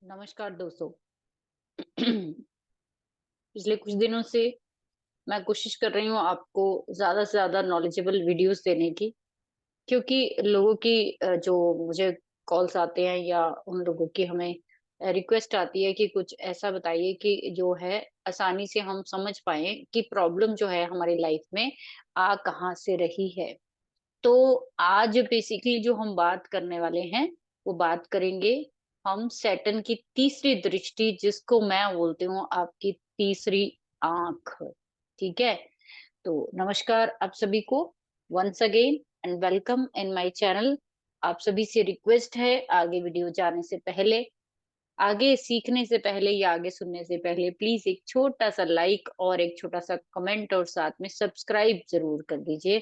नमस्कार दोस्तों। पिछले कुछ दिनों से मैं कोशिश कर रही हूँ आपको ज़्यादा से ज़्यादा नॉलेजेबल वीडियोस देने की, क्योंकि लोगों की जो मुझे कॉल्स आते हैं या उन लोगों की हमें रिक्वेस्ट आती है कि कुछ ऐसा बताइए कि जो है आसानी से हम समझ पाएँ कि प्रॉब्लम जो है हमारी लाइफ में आ कहाँ से रही है। तो आज बेसिकली जो हम बात करने वाले हैं, वो बात करेंगे हम सैटर्न की तीसरी दृष्टि, जिसको मैं बोलती हूँ आपकी तीसरी आँख। ठीक है? तो नमस्कार आप सभी को once again and welcome in my channel. आप सभी से रिक्वेस्ट है, आगे वीडियो जाने से पहले, आगे सीखने से पहले या आगे सुनने से पहले प्लीज़ एक छोटा-सा लाइक और एक छोटा-सा कमेंट और साथ में सब्सक्राइब ज़रूर कर दीजिए,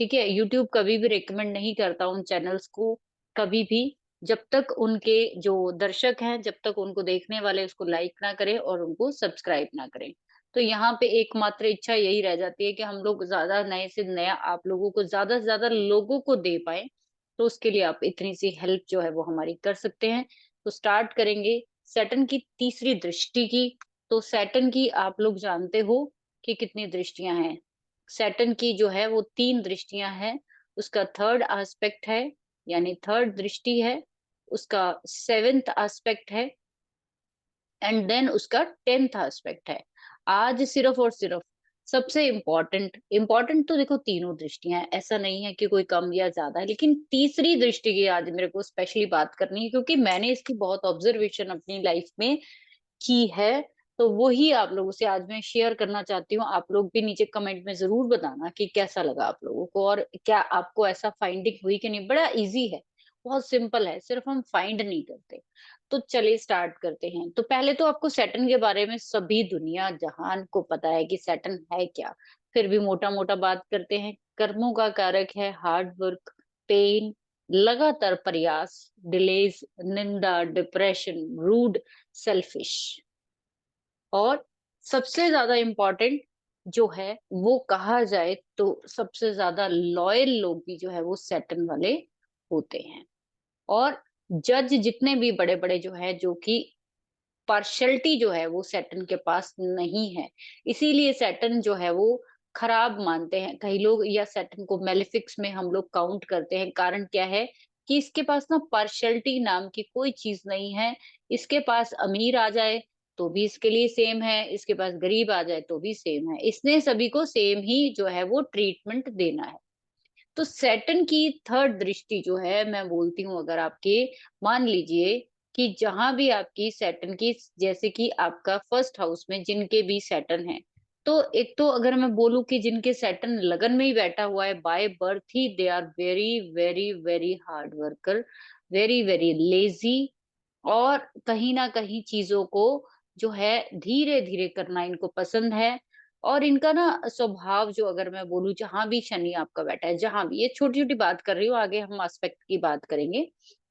ठीक है? यूट्यूब कभी भी रिकमेंड नहीं करता उन चैनल्स को, कभी भी, जब तक उनके जो दर्शक हैं, जब तक उनको देखने वाले उसको लाइक ना करें और उनको सब्सक्राइब ना करें। तो यहाँ पे एकमात्र इच्छा यही रह जाती है कि हम लोग ज़्यादा नए से नया आप लोगों को ज़्यादा से ज़्यादा लोगों को दे पाएँ, तो उसके लिए आप इतनी सी हेल्प जो है वो हमारी कर सकते हैं। तो स्टार्ट करेंगे सैटर्न की तीसरी दृष्टि की। तो सैटर्न की आप लोग जानते हो कि कितनी दृष्टियां हैं। सैटर्न की जो है वो 3 दृष्टियां हैं। उसका थर्ड एस्पेक्ट है, यानी थर्ड दृष्टि है, उसका 7th एस्पेक्ट है एंड देन उसका 10th एस्पेक्ट है। आज सिर्फ और सिर्फ सबसे इम्पोर्टेंट इम्पोर्टेंट तो देखो तीनों दृष्टियां हैं, ऐसा नहीं है कि कोई कम या ज्यादा है, लेकिन तीसरी दृष्टि की आज मेरे को स्पेशली बात करनी है, क्योंकि मैंने इसकी बहुत ऑब्जर्वेशन अपनी लाइफ में की है। तो वही आप लोगों से आज मैं शेयर करना चाहती हूँ। आप लोग भी नीचे कमेंट में ज़रूर बताना कि कैसा लगा आप लोगों को और क्या आपको ऐसा फाइंडिंग हुई कि नहीं। बड़ा ईज़ी है, बहुत सिंपल है, सिर्फ हम फाइंड नहीं करते। तो चलिए स्टार्ट करते हैं। तो पहले तो आपको सैटर्न के बारे में सभी दुनिया जहान को पता है कि सैटर्न है क्या। फिर भी मोटा-मोटा बात करते हैं। कर्मों का कारक है, हार्ड वर्क, पेन, लगातार प्रयास, डिलेज़, निंदा, डिप्रेशन, रूड, सेल्फिश और सबसे ज़्यादा इम्पोर्टेंट जो है, वो कहा जाए तो सबसे ज़्यादा लॉयल लोग भी जो है वो सैटर्न वाले होते हैं। और जज जितने भी बड़े-बड़े जो हैं, जो कि पार्शियलिटी जो है वो सैटर्न के पास नहीं है। इसीलिए सैटर्न जो है वो खराब मानते हैं कई लोग, या सैटर्न को मेलेफिक्स में हम लोग काउंट करते हैं। कारण क्या है कि इसके पास ना पार्शियलिटी नाम की कोई चीज़ नहीं है। इसके पास अमीर आ जाए तो भी इसके लिए सेम है, इसके पास गरीब आ जाए तो भी सेम है। इसने सभी को सेम ही जो है वो ट्रीटमेंट देना है। तो सैटर्न की थर्ड दृष्टि जो है, मैं बोलती हूँ, अगर आपके मान लीजिए कि जहां भी आपकी सैटर्न की, जैसे कि आपका फर्स्ट हाउस में जिनके भी सैटर्न है, तो एक तो अगर मैं बोलूं कि जिनके सैटर्न लगन में ही बैठा हुआ है बाय बर्थ ही, they are very very very hard worker, very very lazy, और कहीं न कहीं चीज़ों को जो है धीरे-धीरे करना इनको पसंद है। और इनका ना स्वभाव, जो अगर मैं बोलूँ, जहाँ भी शनि आपका बैठा है, जहाँ भी, ये छोटी-छोटी बात कर रही हूँ, आगे हम एस्पेक्ट की बात करेंगे।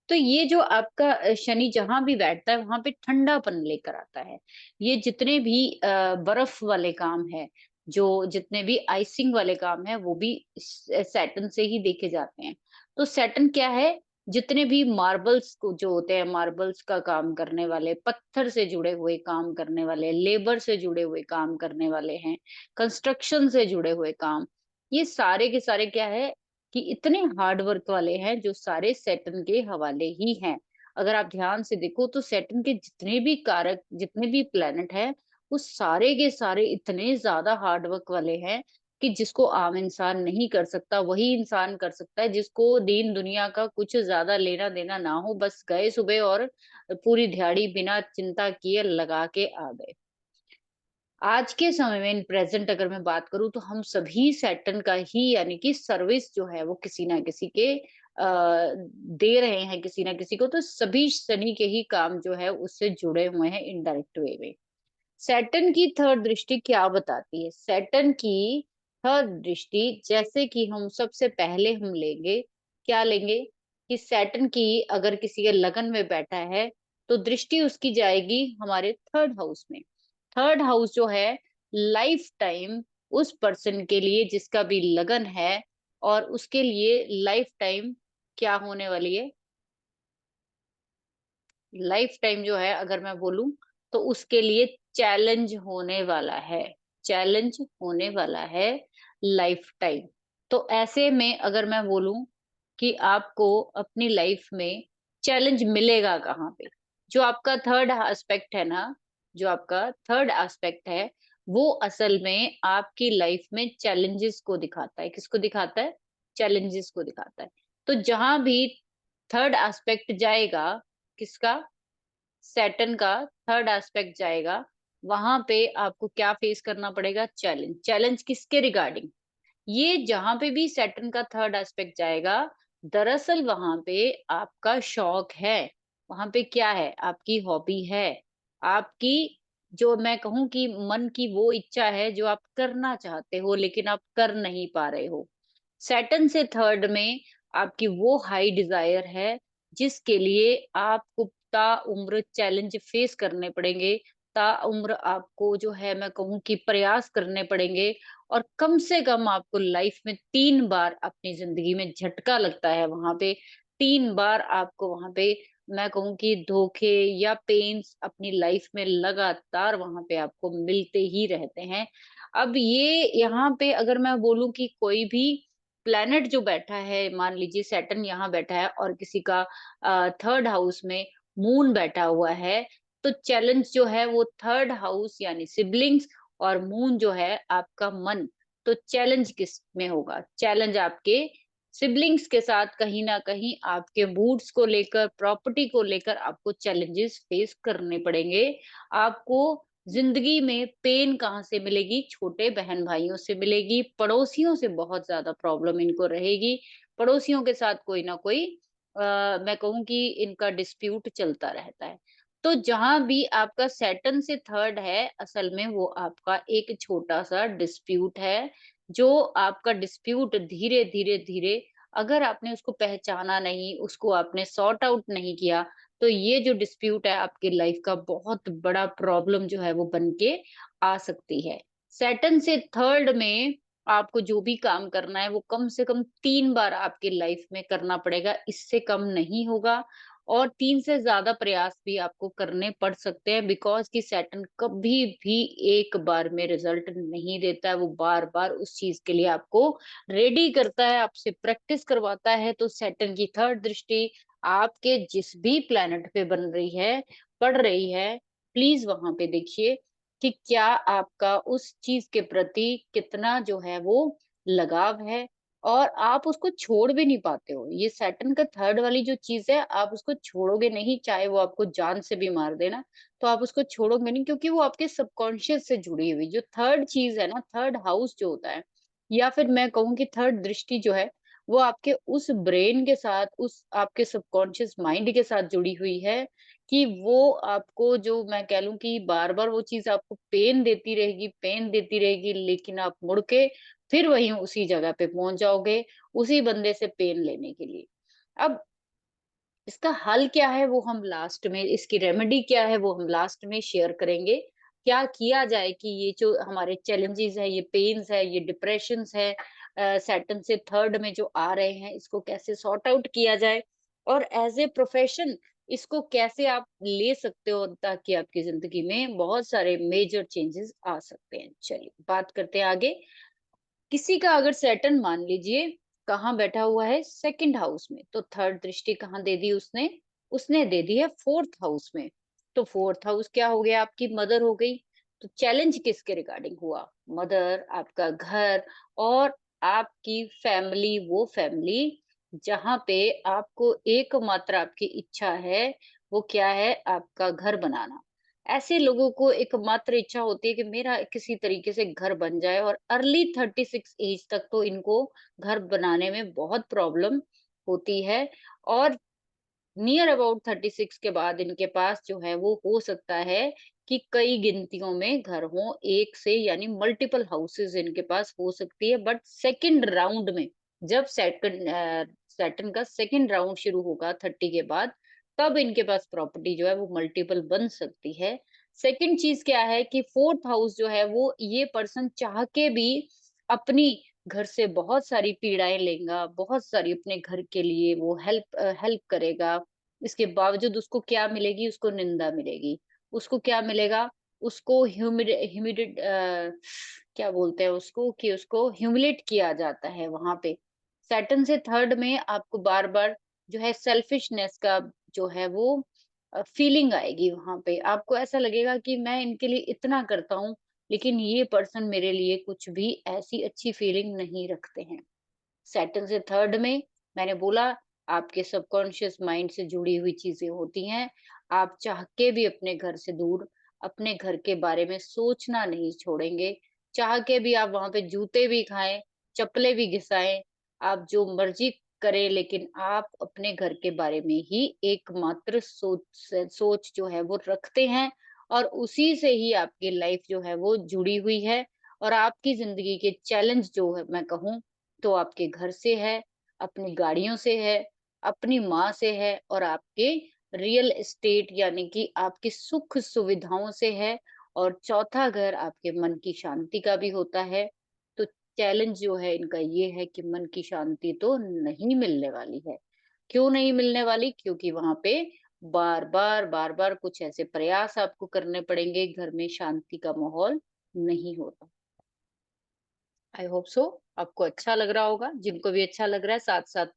तो ये जो आपका शनि जहाँ भी बैठता है, वहाँ पे ठंडापन लेकर आता है। ये जितने भी बर्फ वाले काम हैं, जो जितने भी आइसिंग वाले काम हैं, वो भी सैटर्न से ही देखे जाते हैं। तो सैटर्न क्या है, जितने भी मार्बल्स को जो होते हैं, मार्बल्स का काम करने वाले, पत्थर से जुड़े हुए काम करने वाले, लेबर से जुड़े हुए काम करने वाले हैं, कंस्ट्रक्शन से जुड़े हुए काम, ये सारे के सारे क्या है कि इतने हार्ड वर्क वाले हैं, जो सारे सैटर्न के हवाले ही हैं। अगर आप ध्यान से देखो तो सैटर्न के जितने भी कारक, जितने भी प्लैनेट हैं, वो सारे के सारे इतने ज़्यादा हार्ड वर्क वाले हैं कि जिसको आम इंसान नहीं कर सकता, वही इंसान कर सकता है जिसको दीन दुनिया का कुछ ज़्यादा लेना-देना ना हो, बस गए सुबह और पूरी दिहाड़ी बिना चिंता किए लगा के आ गए। आज के समय में इन प्रेज़ेंट अगर मैं बात करूँ तो हम सभी सैटर्न का ही, यानी कि सर्विस जो है वो किसी न किसी के दे रहे हैं किसी न किसी को, तो सभी शनि के ही काम जो है उससे जुड़े हुए हैं इनडायरेक्ट वे में। सैटर्न की थर्ड दृष्टि क्या बताती है? सैटर्न की थर्ड दृष्टि, जैसे कि हम सबसे पहले हम लेंगे, क्या लेंगे कि सैटर्न की अगर किसी के लगन में बैठा है, तो दृष्टि उसकी जाएगी हमारे थर्ड हाउस में। थर्ड हाउस जो है, लाइफ टाइम उस पर्सन के लिए जिसका भी लगन है, और उसके लिए लाइफ टाइम क्या होने वाली है, लाइफ टाइम जो है अगर मैं बोलूँ, तो उसके लिए चैलेंज होने वाला है, चैलेंज होने वाला है लाइफ टाइम। तो ऐसे में अगर मैं बोलूँ कि आपको अपनी लाइफ में चैलेंज मिलेगा कहाँ पे? जो आपका थर्ड एस्पेक्ट है ना, जो आपका थर्ड एस्पेक्ट है, वो असल में आपकी लाइफ में चैलेंजेस को दिखाता है। किसको दिखाता है? चैलेंजेस को दिखाता है। तो जहाँ भी थर्ड एस्पेक्ट जाएगा, किसका? सैटर्न का थर्ड एस्पेक्ट जाएगा, वहां पे आपको क्या फेस करना पड़ेगा? चैलेंज। चैलेंज किसके रिगार्डिंग? ये जहां पे भी सैटर्न का थर्ड एस्पेक्ट जाएगा, दरअसल वहां पे आपका शौक है, वहां पे क्या है? आपकी हॉबी है, आपकी, जो मैं कहूँ कि मन की वो इच्छा है जो आप करना चाहते हो लेकिन आप कर नहीं पा रहे हो। सैटर्न से थर्ड में आपकी वो हाई डिजायर है जिसके लिए आपको ताउम्र चैलेंज फेस करने पड़ेंगे, ताउम्र आपको जो है मैं कहूँ कि प्रयास करने पड़ेंगे, और कम से कम आपको लाइफ में 3 बार अपनी ज़िंदगी में झटका लगता है वहाँ पे, 3 बार आपको वहाँ पे मैं कहूँ कि धोखे या पेन्स अपनी लाइफ में लगातार वहाँ पे आपको मिलते ही रहते हैं। अब ये यहाँ पे अगर मैं बोलूँ कि कोई भी प्लैनेट जो बैठा है, मान लीजिए सैटर्न यहाँ बैठा है और किसी का थर्ड हाउस में मून बैठा हुआ है, तो चैलेंज जो है वो थर्ड हाउस यानी सिबलिंग्स, और मून जो है आपका मन। तो चैलेंज किस में होगा? चैलेंज आपके सिबलिंग्स के साथ कहीं न कहीं आपके मूड्स को लेकर, प्रॉपर्टी को लेकर आपको चैलेंजेस फेस करने पड़ेंगे। आपको ज़िंदगी में पेन कहाँ से मिलेगी? छोटे बहन-भाइयों से मिलेगी, पड़ोसियों से बहुत ज़्यादा प्रॉब्लम इनको रहेगी। पड़ोसियों के साथ कोई ना कोई मैं कहूँ कि इनका डिस्प्यूट चलता रहता है। तो जहाँ भी आपका सैटर्न से थर्ड है, असल में वो आपका एक छोटा-सा डिस्प्यूट है, जो आपका डिस्प्यूट धीरे-धीरे अगर आपने उसको पहचाना नहीं, उसको आपने सॉर्ट आउट नहीं किया, तो ये जो डिस्प्यूट है आपकी लाइफ का बहुत बड़ा प्रॉब्लम जो है वो बन के आ सकती है। सैटर्न से थर्ड में आपको जो भी काम करना है वो कम से कम 3 बार आपकी लाइफ में करना पड़ेगा, इससे कम नहीं होगा, और 3 से ज़्यादा प्रयास भी आपको करने पड़ सकते हैं, बिकॉज़ कि सैटर्न कभी भी एक बार में रिज़ल्ट नहीं देता है, वो बार-बार उस चीज़ के लिए आपको रेडी करता है, आपसे प्रैक्टिस करवाता है। तो सैटर्न की थर्ड दृष्टि आपके जिस भी प्लैनेट पे बन रही है, पड़ रही है, प्लीज़ वहाँ पे देखिए कि क्या आपका उस चीज़ के प्रति कितना जो है वो लगाव है, और आप उसको छोड़ भी नहीं पाते हो। ये सैटर्न का थर्ड वाली जो चीज़ है, आप उसको छोड़ोगे नहीं, चाहे वो आपको जान से भी मार दे ना, तो आप उसको छोड़ोगे नहीं, क्योंकि वो आपके सबकॉन्शियस से जुड़ी हुई जो थर्ड चीज़ है ना, थर्ड हाउस जो होता है, या फिर मैं कहूँ कि थर्ड दृष्टि जो है, वो आपके उस ब्रेन के साथ, उस आपके सबकॉन्शियस माइंड के साथ जुड़ी हुई है, कि वो आपको, जो मैं कह लूँ कि बार-बार वो चीज़ आपको पेन देती रहेगी, लेकिन आप मुड़ के फिर वहीं उसी जगह पे पहुँच जाओगे, उसी बंदे से पेन लेने के लिए। अब इसका हल क्या है वो हम लास्ट में, इसकी रेमेडी क्या है वो हम लास्ट में शेयर करेंगे। क्या किया जाए कि ये जो हमारे चैलेंजेस है, ये पेन्स है, ये डिप्रेशंस है, सैटर्न से थर्ड में जो आ रहे हैं, इसको कैसे सॉर्ट आउट किया जाए, और एज़ ए प्रोफेशन इसको कैसे आप ले सकते हो ताकि आपकी ज़िंदगी में बहुत सारे मेजर चेंजेस आ सकते हैं। चलिए बात करते हैं आगे। किसी का अगर सैटर्न मान लीजिए कहाँ बैठा हुआ है? सेकंड हाउस में, तो थर्ड दृष्टि कहाँ दे दी उसने? उसने दे दी है फोर्थ हाउस में। तो फोर्थ हाउस क्या हो गया? आपकी मदर हो गई। तो चैलेंज किसके रिगार्डिंग हुआ? मदर, आपका घर, और आपकी फैमिली, वो फैमिली जहाँ पे आपको एकमात्र आपकी इच्छा है, वो क्या है? आपका घर बनाना। ऐसे लोगों को एकमात्र इच्छा होती है कि मेरा किसी तरीके से घर बन जाए, और अर्ली 36 एज तक तो इनको घर बनाने में बहुत प्रॉब्लम होती है, और नियर अबाउट 36 के बाद इनके पास जो है वो हो सकता है कि कई गिनतियों में घर हों, एक से यानी मल्टीपल हाउसेस इनके पास हो सकती है, बट सेकंड राउंड में, जब सैटर्न का सेकंड राउंड शुरू होगा 30 के बाद, तब इनके पास प्रॉपर्टी जो है वो मल्टीपल बन सकती है। सेकंड चीज क्या है कि फोर्थ हाउस जो है वो, ये पर्सन चाह के भी अपनी घर से बहुत सारी पीड़ाएं लेगा, बहुत सारी अपने घर के लिए वो हेल्प करेगा, इसके बावजूद उसको क्या मिलेगी? उसको निंदा मिलेगी। उसको क्या मिलेगा? उसको क्या बोलते हैं उसको कि उसको ह्यूमिलेट किया जाता है वहाँ पे। सैटर्न से थर्ड में आपको बार-बार जो है सेल्फिशनेस का जो है वो फीलिंग आएगी वहाँ पे। आपको ऐसा लगेगा कि मैं इनके लिए इतना करता हूँ, लेकिन ये पर्सन मेरे लिए कुछ भी ऐसी अच्छी फीलिंग नहीं रखते हैं। सैटर्न से थर्ड में मैंने बोला आपके सबकॉन्शियस माइंड से जुड़ी हुई चीजें होती हैं। आप चाह के भी अपने घर से दूर अपने घर के बारे में सोचना नहीं छोड़ेंगे। चाह के भी आप वहां पे जूते भी खाएं, चप्पलें भी घिसाएं, आप जो मर्जी करें, लेकिन आप अपने घर के बारे में ही एकमात्र सोच जो है वो रखते हैं, और उसी से ही आपकी लाइफ जो है वो जुड़ी हुई है। और आपकी जिंदगी के चैलेंज जो है मैं कहूँ तो आपके घर से है, अपनी गाड़ियों से है, अपनी माँ से है, और आपके रियल एस्टेट यानी कि आपकी सुख सुविधाओं से है, और चौथा घर आपके मन की शांति का भी होता है। तो चैलेंज जो है इनका ये है कि मन की शांति तो नहीं मिलने वाली है। क्यों नहीं मिलने वाली? क्योंकि वहां पे बार बार कुछ ऐसे प्रयास आपको करने पड़ेंगे, घर में शांति का माहौल नहीं होता। आई होप सो आपको अच्छा लग रहा होगा। जिनको भी अच्छा लग रहा है साथ साथ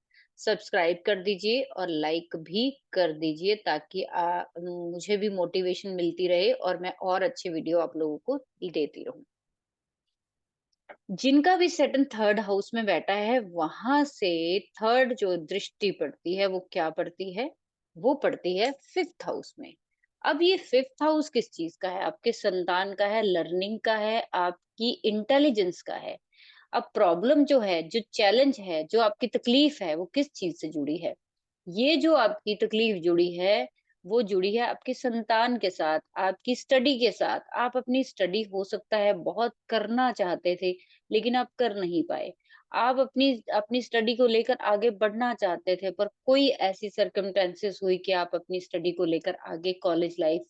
सब्सक्राइब कर दीजिए और लाइक भी कर दीजिए, ताकि मुझे भी मोटिवेशन मिलती रहे और मैं और अच्छे वीडियो आप लोगों को देती रहूं। जिनका भी सेटन थर्ड हाउस में बैठा है वहां से थर्ड जो दृष्टि पड़ती है वो क्या पड़ती है? वो पड़ती है फिफ्थ हाउस में। अब ये फिफ्थ हाउस किस चीज का है? आपके संतान का है, लर्निंग का है, आपकी इंटेलिजेंस का है। अब प्रॉब्लम जो है, जो चैलेंज है, जो आपकी तकलीफ है, वो किस चीज से जुड़ी है? ये जो आपकी तकलीफ जुड़ी है, वो जुड़ी है आपके संतान के साथ, आपकी स्टडी के साथ। आप अपनी स्टडी हो सकता है बहुत करना चाहते थे, लेकिन आप कर नहीं पाए। आप अपनी अपनी स्टडी को लेकर आगे बढ़ना चाहते थे, पर कोई ऐसी सर्कमस्टेंसेस हुई कि आप अपनी स्टडी को लेकर आगे कॉलेज लाइफ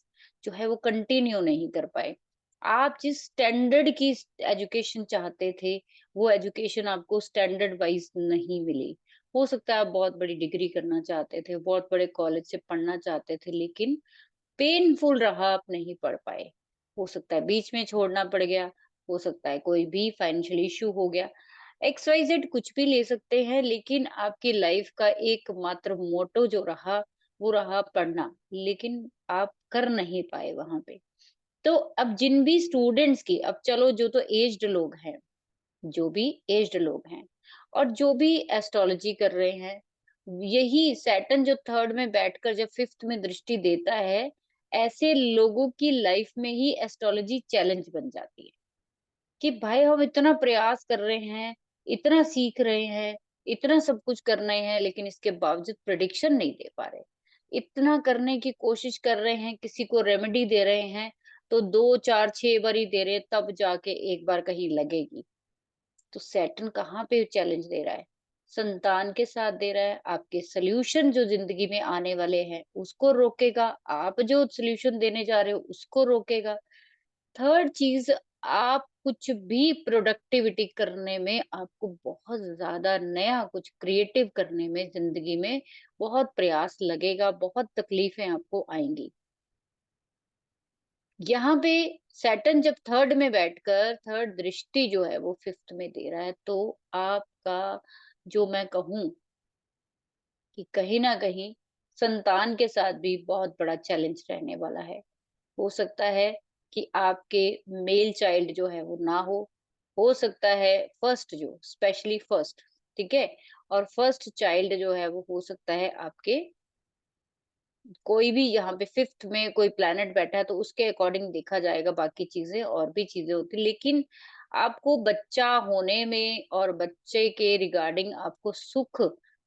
जो है वो कंटिन्यू नहीं कर पाए। आप जिस स्टैंडर्ड की एजुकेशन चाहते थे, वो एजुकेशन आपको स्टैंडर्ड वाइज नहीं मिली। हो सकता है आप बहुत बड़ी डिग्री करना चाहते थे, बहुत बड़े कॉलेज से पढ़ना चाहते थे, लेकिन पेनफुल रहा, आप नहीं पढ़ पाए। हो सकता है बीच में छोड़ना पड़ गया, हो सकता है कोई भी फाइनेंशियल इश्यू हो गया। एक्स वाई जेड कुछ भी ले सकते हैं, लेकिन आपकी लाइफ का एकमात्र मोटो जो रहा, वो रहा पढ़ना। लेकिन आप कर नहीं पाए वहां पे। तो अब जिन भी स्टूडेंट्स की, अब चलो जो तो एज्ड लोग हैं, जो भी एज्ड लोग हैं और जो भी एस्ट्रोलॉजी कर रहे हैं, यही सैटर्न जो थर्ड में बैठकर जब फिफ्थ में दृष्टि देता है, ऐसे लोगों की लाइफ में ही एस्ट्रोलॉजी चैलेंज बन जाती है कि भाई हम इतना प्रयास कर रहे हैं, इतना सीख रहे हैं, इतना सब कुछ कर रहे हैं, लेकिन इसके बावजूद प्रेडिक्शन नहीं दे पा रहे। इतना करने की कोशिश कर रहे हैं, किसी को रेमेडी दे रहे हैं, तो 2, 4, 6 बार ही दे रहे हैं, तब जाके एक बार कहीं लगेगी। तो सैटर्न कहाँ पे चैलेंज दे रहा है? संतान के साथ दे रहा है, आपके सॉल्यूशन जो जिंदगी में आने वाले हैं उसको रोकेगा, आप जो सॉल्यूशन देने जा रहे हो उसको रोकेगा। थर्ड चीज, आप कुछ भी प्रोडक्टिविटी करने में, आपको बहुत ज्यादा नया कुछ क्रिएटिव करने में जिंदगी में बहुत प्रयास लगेगा, बहुत तकलीफें आपको आएंगी। यहाँ पे सैटर्न जब थर्ड में बैठकर थर्ड दृष्टि जो है वो फिफ्थ में दे रहा है, तो आपका जो मैं कहूँ कि कहीं ना कहीं संतान के साथ भी बहुत बड़ा चैलेंज रहने वाला है। हो सकता है कि आपके मेल चाइल्ड जो है वो ना हो सकता है फर्स्ट जो स्पेशली फर्स्ट, ठीक है, और फर्स्ट चाइल्ड जो है वो हो सकता है आपके, कोई भी यहाँ पे फिफ्थ में कोई प्लैनेट बैठा है तो उसके अकॉर्डिंग देखा जाएगा, बाकी चीजें और भी चीजें होती, लेकिन आपको बच्चा होने में और बच्चे के रिगार्डिंग आपको सुख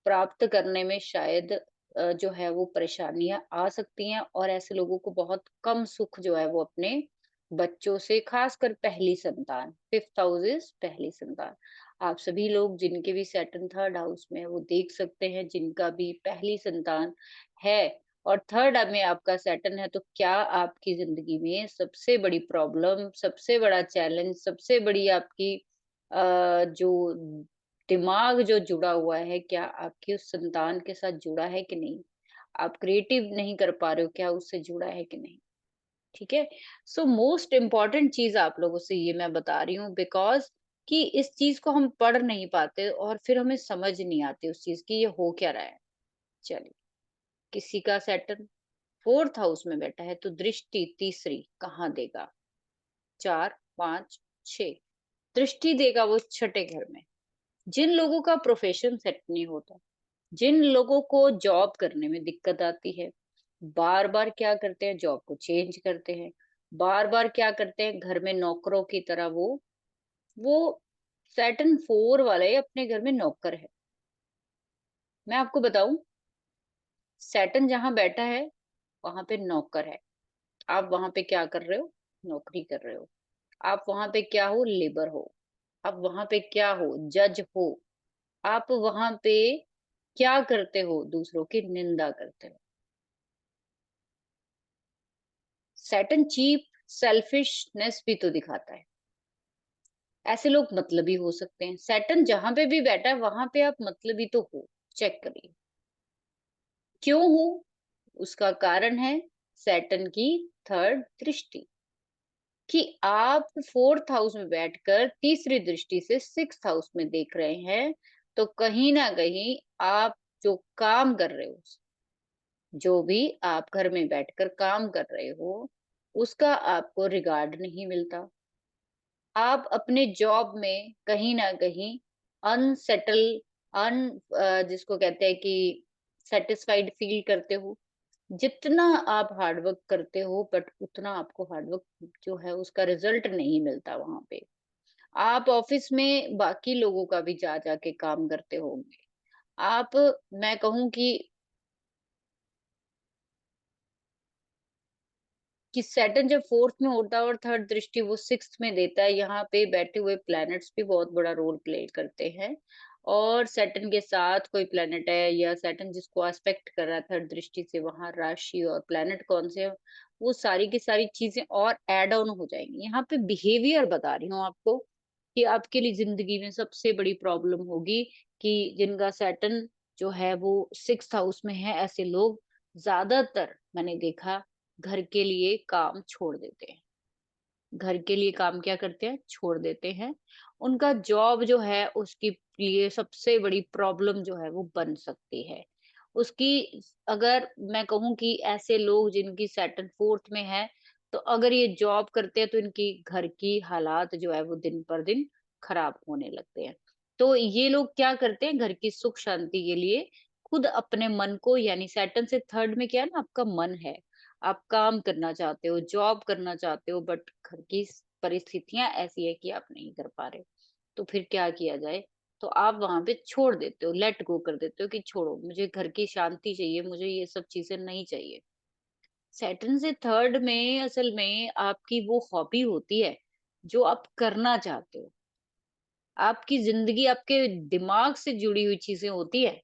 प्राप्त करने में शायद जो है वो परेशानियां आ सकती हैं, और ऐसे लोगों को बहुत कम सुख जो है वो अपने बच्चों से, खासकर पहली संतान, फिफ्थ हाउस इज पहली संतान। आप सभी लोग जिनके भी सेटन थर्ड हाउस में है, वो देख सकते हैं जिनका भी पहली संतान है और थर्ड में आपका सैटर्न है, तो क्या आपकी जिंदगी में सबसे बड़ी प्रॉब्लम, सबसे बड़ा चैलेंज, सबसे बड़ी आपकी जो दिमाग जो जुड़ा हुआ है, क्या आपकी उस संतान के साथ जुड़ा है कि नहीं? आप क्रिएटिव नहीं कर पा रहे हो, क्या उससे जुड़ा है कि नहीं? ठीक है? सो मोस्ट इम्पोर्टेंट चीज़ आप लोगों से ये मैं बता रही हूँ, बिकॉज़ कि इस चीज़ को हम पढ़ नहीं पाते और फिर हमें समझ नहीं आती उस चीज़ की ये हो क्या रहा है। चलिए, किसी का सैटर्न 4th हाउस में बैठा है तो दृष्टि तीसरी कहाँ देगा? 4, 5, 6 दृष्टि देगा वो छठे घर में। जिन लोगों का प्रोफेशन सेट नहीं होता, जिन लोगों को जॉब करने में दिक्कत आती है, बार-बार क्या करते हैं जॉब को चेंज करते हैं, बार-बार क्या करते हैं घर में नौकरों की तरह वो सैटर्न 4 वाले अपने घर में नौकर है। मैं आपको बताऊँ सैटर्न जहाँ बैठा है, वहाँ पे नौकर है। आप वहाँ पे क्या कर रहे हो? नौकरी कर रहे हो। आप वहाँ पे क्या हो? लेबर हो। आप वहाँ पे क्या हो? जज हो। आप वहाँ पे क्या करते हो? दूसरों की निंदा करते हो। सैटर्न चीप सेल्फिशनेस भी तो दिखाता है। ऐसे लोग मतलबी हो सकते हैं। सैटर्न जहाँ पे भी बैठा है, वहाँ पे आप मतलबी तो हो। चेक करिए। क्यों हो? उसका कारण है सैटर्न की 3rd दृष्टि। कि आप 4th हाउस में बैठकर तीसरी दृष्टि से 6th हाउस में देख रहे हैं, तो कहीं न कहीं आप जो काम कर रहे हो, जो भी आप घर में बैठकर काम कर रहे हो, उसका आपको रिगार्ड नहीं मिलता। आप अपने जॉब में कहीं न कहीं अनसेटल अन जिसको कहते हैं कि सैटिस्फाइड फील करते हो। जितना आप हार्ड वर्क करते हो बट उतना आपको हार्ड वर्क जो है उसका रिजल्ट नहीं मिलता वहां पे। आप ऑफिस में बाकी लोगों का भी जा जा के काम करते होंगे। आप मैं कहूँ कि सैटर्न जब 4th में होता है और 3rd दृष्टि वो 6th में देता है, यहाँ पे बैठे हुए प्लैनेट्स भी बहुत बड़ा रोल प्ले करते हैं। और सैटर्न के साथ कोई प्लैनेट है या सैटर्न जिसको एस्पेक्ट कर रहा है 3rd दृष्टि से, वहाँ राशि और प्लैनेट कौन से हैं, वो सारी की सारी चीजें और ऐड ऑन हो जाएंगी। यहाँ पे बिहेवियर बता रही हूँ आपको कि आपके लिए जिंदगी में सबसे बड़ी प्रॉब्लम होगी कि जिनका सैटर्न जो है वो 6th हाउस में है, ऐसे लोग ज्यादातर मैंने देखा घर के लिए काम छोड़ देते हैं। घर के लिए काम क्या करते हैं? छोड़ देते हैं। उनका जॉब जो है उसके लिए सबसे बड़ी प्रॉब्लम जो है वो बन सकती है। उसकी अगर मैं कहूँ कि ऐसे लोग जिनकी सैटर्न 4th में है, तो अगर ये जॉब करते हैं तो इनकी घर की हालात जो है वो दिन पर दिन खराब होने लगते हैं। तो ये लोग क्या करते हैं घर की सुख शांति के लिए खुद अपने मन को यानी सैटर्न से 3rd में क्या है ना आपका मन है। आप काम करना चाहते हो, जॉब करना चाहते हो बट घर की परिस्थितियां ऐसी है कि आप नहीं कर पा रहे। तो फिर क्या किया जाए? तो आप वहां पे छोड़ देते हो, लेट गो कर देते हो कि छोड़ो, मुझे घर की शांति चाहिए, मुझे ये सब चीजें नहीं चाहिए। सैटर्न से 3rd में असल में आपकी वो हॉबी होती है जो आप करना चाहते हो। आपकी जिंदगी आपके दिमाग से जुड़ी हुई चीजें होती है,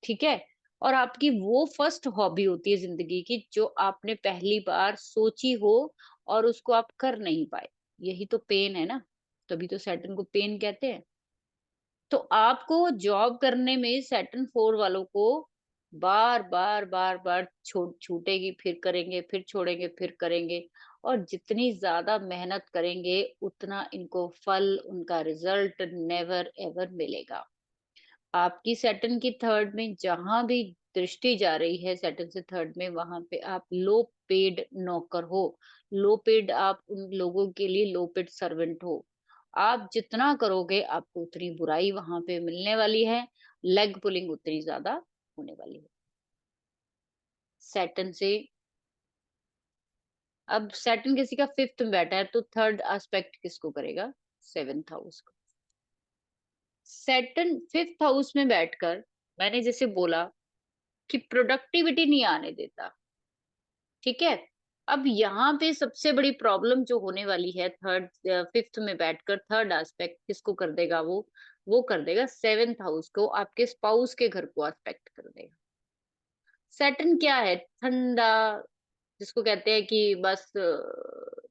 ठीक है? और आपकी वो फर्स्ट हॉबी होती है ज़िंदगी की जो आपने पहली बार सोची हो और उसको आप कर नहीं पाए। यही तो पेन है ना, तभी तो सैटर्न को पेन कहते हैं। तो आपको जॉब करने में सैटर्न 4 वालों को बार-बार, बार-बार छूटेगी, फिर करेंगे, फिर छोड़ेंगे, फिर करेंगे और जितनी ज़्यादा मेहनत करेंगे, उतना इनको फल, उनका रिज़ल्ट नेवर एवर मिलेगा। आपकी सैटर्न की 3rd में जहां भी दृष्टि जा रही है सैटर्न से 3rd में, वहां पे आप लो पेड नौकर हो। लो पेड आप उन लोगों के लिए लो पेड सर्वेंट हो। आप जितना करोगे आपको उतनी बुराई वहां पे मिलने वाली है। लेग पुलिंग उतनी ज्यादा होने वाली है। सैटर्न से अब सैटर्न किसी का 5th में बैठा है तो 3rd एस्पेक्ट किसको करेगा? 7th हाउस को। सैटर्न 5th हाउस में बैठकर मैंने जैसे बोला कि प्रोडक्टिविटी नहीं आने देता, ठीक है? अब यहाँ पे सबसे बड़ी प्रॉब्लम जो होने वाली है 5th में बैठकर 3rd एस्पेक्ट किसको कर देगा वो कर देगा 7th हाउस को, आपके स्पाउस के घर को एस्पेक्ट कर देगा। सैटर्न क्या है? ठंडा, जिसको कहते हैं कि बस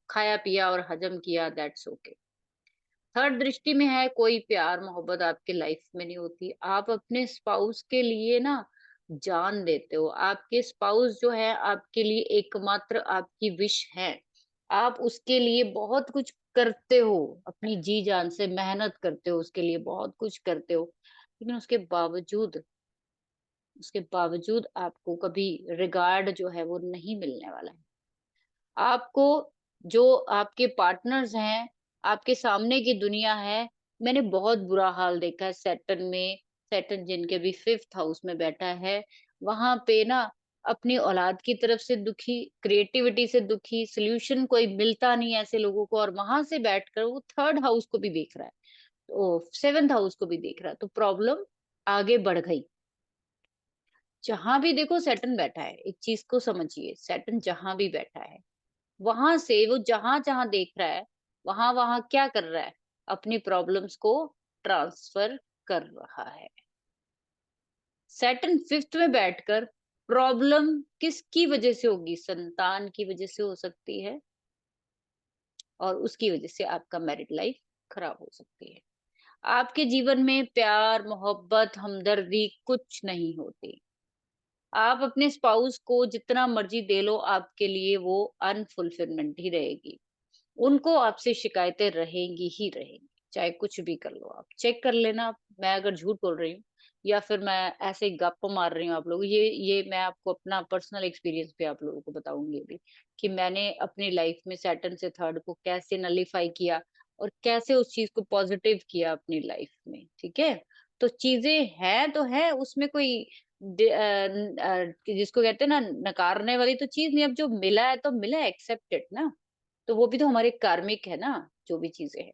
खाया पिया और हजम किया, दैट्स ओके। 3rd दृष्टि में है कोई प्यार मोहब्बत आपके लाइफ में नहीं होती। आप अपने स्पाउस के लिए ना जान देते हो। आपके स्पाउस जो है आपके लिए एकमात्र आपकी विश है। आप उसके लिए बहुत कुछ करते हो, अपनी जी-जान से मेहनत करते हो, उसके लिए बहुत कुछ करते हो। लेकिन उसके बावजूद आपको कभी रिगार्ड जो है वो नहीं मिलने वाला है। आपको जो आपके पार्टनर्स हैं, आपके सामने की दुनिया है, मैंने बहुत बुरा हाल देखा है सैटर्न में। सैटर्न जिनके भी 5th हाउस में बैठा है, वहाँ पे ना अपनी औलाद की तरफ से दुखी, क्रिएटिविटी से दुखी, सॉल्यूशन कोई मिलता नहीं है ऐसे लोगों को, और वहाँ से बैठकर वो 3rd हाउस को भी देख रहा है, तो 7th हाउस को भी देख रहा है, तो प्रॉब्लम आगे बढ़ गई। जहाँ भी देखो सैटर्न बैठा है, एक चीज़ को समझिए, सैटर्न जहाँ भी बैठा है, वहां से वो जहां-जहां देख रहा है, वहां-वहां क्या कर रहा है? अपनी प्रॉब्लम्स को ट्रांसफर कर रहा है। सैटर्न 5th में बैठकर प्रॉब्लम किसकी वजह से होगी? संतान की वजह से हो सकती है, और उसकी वजह से आपका मैरिड लाइफ खराब हो सकती है। आपके जीवन में प्यार, मोहब्बत, हमदर्दी कुछ नहीं होती। आप अपने स्पाउस को जितना मर्जी दे लो, आपके लिए वो अनफुलफिलमेंट ही रहेगी। उनको आपसे शिकायतें रहेंगी ही रहेंगी, चाहे कुछ भी कर लो आप। चेक कर लेना आप, मैं अगर झूठ बोल रही हूँ या फिर मैं ऐसे ही गप मार रही हूँ आप लोग, ये मैं आपको अपना पर्सनल एक्सपीरियंस भी आप लोगों को बताऊँगी अभी, कि मैंने अपनी लाइफ में सैटर्न से 3rd को कैसे नलिफाई किया और कैसे उस चीज़ को पॉजिटिव किया अपनी लाइफ में, ठीक है? तो चीज़ें हैं तो है, उसमें कोई जिसको कहते हैं ना नकारने वाली तो चीज़ नहीं, अब जो मिला है तो मिला है, एक्सेप्ट इट ना। तो वो भी तो हमारे कार्मिक है ना, जो भी चीज़ें हैं।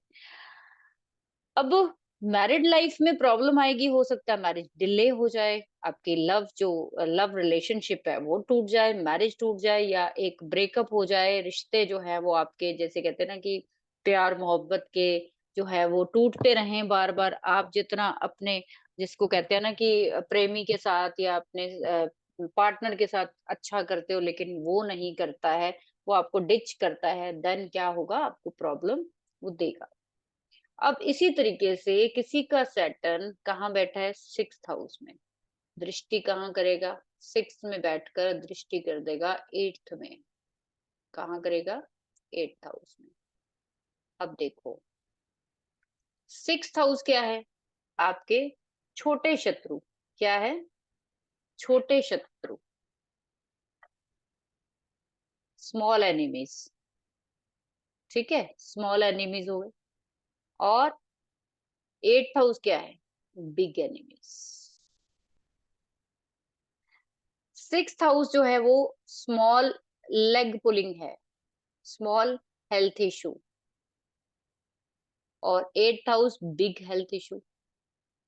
अब मैरिड लाइफ में प्रॉब्लम आएगी, हो सकता है मैरिज डिले हो जाए, आपकी लव रिलेशनशिप है वो टूट जाए, मैरिज टूट जाए, या एक ब्रेकअप हो जाए, रिश्ते जो है वो आपके जैसे कहते हैं ना कि प्यार मोहब्बत के जो है वो टूटते रहें बार-बार। आप जितना अपने जिसको कहते हैं ना कि प्रेमी के साथ या अपने पार्टनर के साथ अच्छा करते हो, लेकिन वो नहीं करता है, वो आपको डिच करता है, देन क्या होगा? आपको प्रॉब्लम वो देगा। अब इसी तरीके से किसी का सैटर्न कहाँ बैठा है? 6th हाउस में। दृष्टि कहाँ करेगा? 6th में बैठकर दृष्टि कर देगा 8th में। कहाँ करेगा? 8th हाउस में। अब देखो, 6th हाउस क्या है? आपके छोटे शत्रु। क्या है? छोटे शत्रु, स्मॉल एनिमीज। ठीक है? स्मॉल एनिमीज हो गए। और 8th हाउस क्या है? Big enemies. 6th हाउस जो है वो स्मॉल लेग पुलिंग है, स्मॉल हेल्थ इशू, और 8th house big health issue.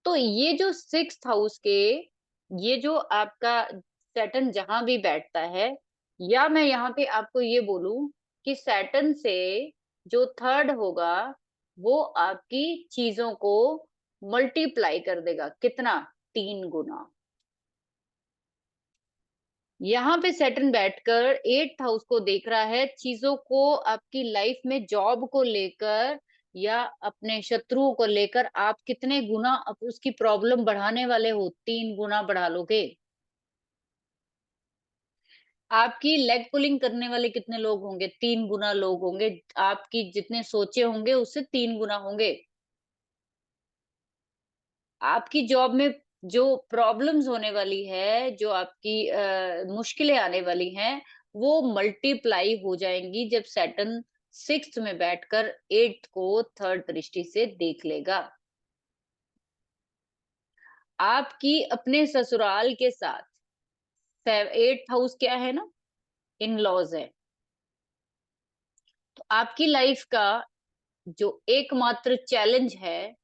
तो ये जो 6th हाउस के, ये जो आपका सैटर्न जहां भी बैठता है, या मैं यहाँ पे आपको ये बोलूं कि सैटर्न से जो 3rd होगा, वो आपकी चीजों को मल्टीप्लाई कर देगा। कितना? 3 गुना। यहाँ पे सैटर्न बैठकर 8th हाउस को देख रहा है, चीजों को आपकी लाइफ में जॉब को लेकर या अपने शत्रुओं को लेकर आप कितने गुना उसकी प्रॉब्लम बढ़ाने वाले हो? 3 गुना बढ़ा लोगे। आपकी लेग पुलिंग करने वाले कितने लोग होंगे? 3 गुना लोग होंगे। आपकी जितने सोचे होंगे उससे 3 गुना होंगे। आपकी जॉब में जो प्रॉब्लम्स होने वाली है, जो आपकी मुश्किलें आने वाली हैं, वो मल्टीप्लाई हो जाएँगी जब सैटर्न 6th में बैठकर 8th को 3rd दृष्टि से देख लेगा। आपकी अपने ससुराल के साथ 8th हाउस क्या है ना? इन-लॉज़ है। तो आपकी लाइफ का जो एकमात्र चैलेंज है,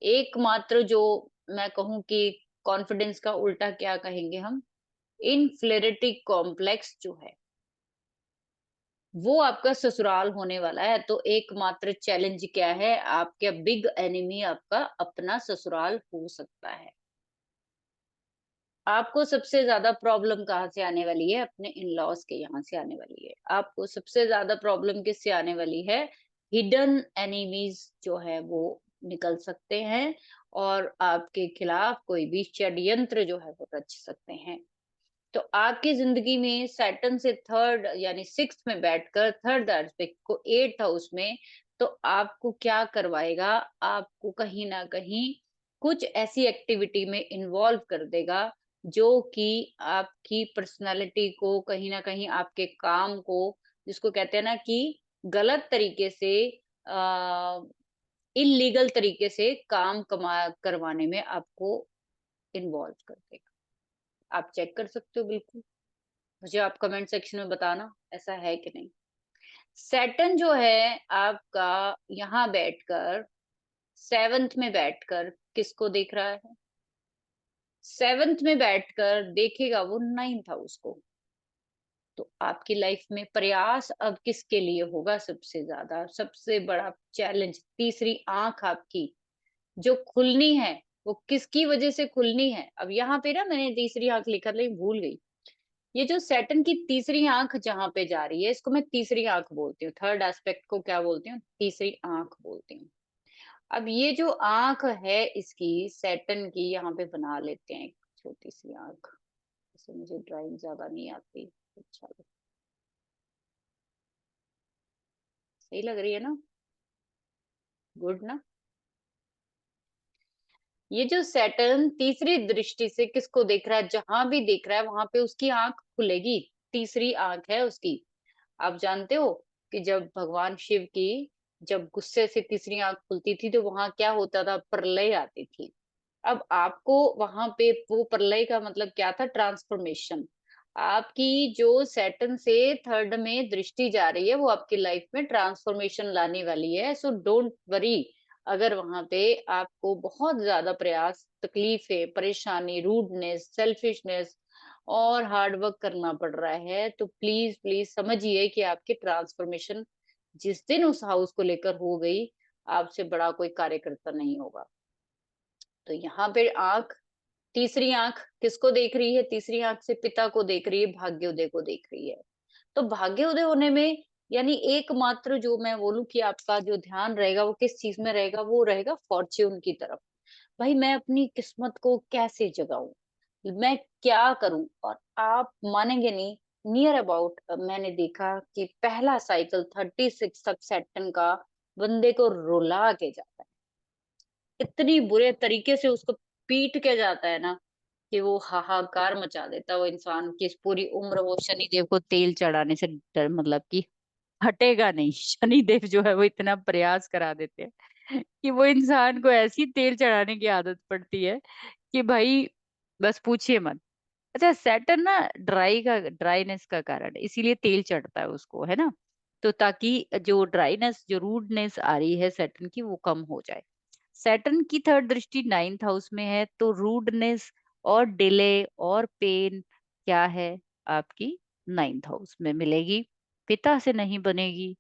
एकमात्र जो मैं कहूँ कि कॉन्फिडेंस का उल्टा क्या कहेंगे हम? इन्फ्लेरिटी कॉम्प्लेक्स जो है, वो आपका ससुराल होने वाला है। तो एकमात्र चैलेंज क्या है? आपका बिग एनिमी आपका अपना ससुराल हो सकता है। आपको सबसे ज़्यादा प्रॉब्लम कहाँ से आने वाली है? अपने इन-लॉज़ के यहाँ से आने वाली है। आपको सबसे ज़्यादा प्रॉब्लम किससे आने वाली है? हिडन एनिमीज़ जो है वो निकल सकते हैं, और आपके खिलाफ कोई भी षड्यंत्र जो है वो रच सकते हैं। तो आपकी ज़िंदगी में सैटर्न से थर्ड यानी 6th में बैठकर थर्ड एस्पेक्ट को 8th हाउस में, तो आपको क्या करवाएगा, आपको कहीं न कहीं कुछ ऐसी एक्टिविटी में इन्वॉल्व कर देगा, जो कि आपकी पर्सनैलिटी को कहीं न कहीं आपके काम को, जिसको कहते हैं ना कि गलत तरीके से अ, इल्लीगल तरीके से काम करवाने में आपको इन्वॉल्व कर देगा। आप चेक कर सकते हो बिल्कुल। मुझे आप कमेंट सेक्शन में बताना ऐसा है कि नहीं। सैटर्न जो है आपका यहाँ बैठकर 7th में बैठकर किसको देख रहा है? 7th में बैठकर देखेगा वो 9th हाउस को। तो आपकी लाइफ में प्रयास अब किसके लिए होगा सबसे ज्यादा, सबसे बड़ा चैलेंज, तीसरी आंख आपकी जो खुलनी है, वो किसकी वजह से खुलनी है? अब यहाँ पे ना मैंने तीसरी आंख लिखा लेकिन भूल गई। ये जो सैटर्न की तीसरी आंख जहाँ पे जा रही है, इसको मैं तीसरी आंख बोलती हूँ। थर्ड एस्पेक्ट को क्या बोलती हूँ? तीसरी आंख बोलती हूँ। अब ये जो आंख है इसकी सैटर्न की, यहाँ पे बना लेते हैं एक छोटी सी आंख। जैसे मुझे ड्राइंग ज्यादा नहीं आती। अच्छा, सही लग रही है ना? गुड ना? ये जो सैटर्न तीसरी दृष्टि से किसको देख रहा है, जहां भी देख रहा है वहां पे उसकी आंख खुलेगी। तीसरी आंख है उसकी। आप जानते हो कि जब भगवान शिव की जब गुस्से से तीसरी आंख खुलती थी तो वहां क्या होता था, प्रलय आती थी। अब आपको वहां पे वो प्रलय का मतलब क्या था, ट्रांसफॉर्मेशन। आपकी जो सैटर्न से थर्ड में दृष्टि जा रही है वो आपकी लाइफ में ट्रांसफॉर्मेशन लाने वाली है, सो डोंट वरी। अगर वहां पे आपको बहुत ज्यादा प्रयास, तकलीफें, परेशानी, रूडनेस, सेल्फिशनेस और हार्ड वर्क करना पड़ रहा है, तो प्लीज प्लीज समझिए कि आपकी ट्रांसफॉर्मेशन जिस दिन उस हाउस को लेकर हो गई, आपसे बड़ा कोई कार्यकर्ता नहीं होगा। तो यहाँ पे आंख, तीसरी आंख किसको देख रही है? तीसरी आंख से पिता को देख रही है, भाग्योदय को देख रही है। तो भाग्योदय होने में यानी एकमात्र जो मैं बोलूं कि आपका जो ध्यान रहेगा वो किस चीज में रहेगा, वो रहेगा फॉर्च्यून की तरफ। भाई मैं अपनी किस्मत को कैसे जगाऊं, मैं क्या करूं? और आप मानेंगे नहीं, नियर अबाउट मैंने देखा कि पहला साइकिल 36 तक सैटर्न का बंदे को रुला के जाता है। इतनी बुरे तरीके से उसको पीट के जाता है ना कि वो हाहाकार मचा देता है वो इंसान की। इस पूरी उम्र वो शनिदेव को तेल चढ़ाने से डर मतलब कि हटेगा नहीं। शनिदेव जो है वो इतना प्रयास करा देते हैं कि वो इंसान को ऐसी तेल चढ़ाने की आदत पड़ती है कि भाई बस पूछिए मत। अच्छा, सैटर्न ना ड्राईनेस का कारण है, इसीलिए तेल चढ़ता है उसको, है ना? तो ताकि जो ड्राईनेस, जो रूडनेस आ रही है सैटर्न की, वो कम हो जाए। सैटर्न की थर्ड दृष्टि 9th हाउस में है, तो रूडनेस और डिले और पेन क्या है आपकी 9th हाउस में मिलेगी। पिता से नहीं बनेगी,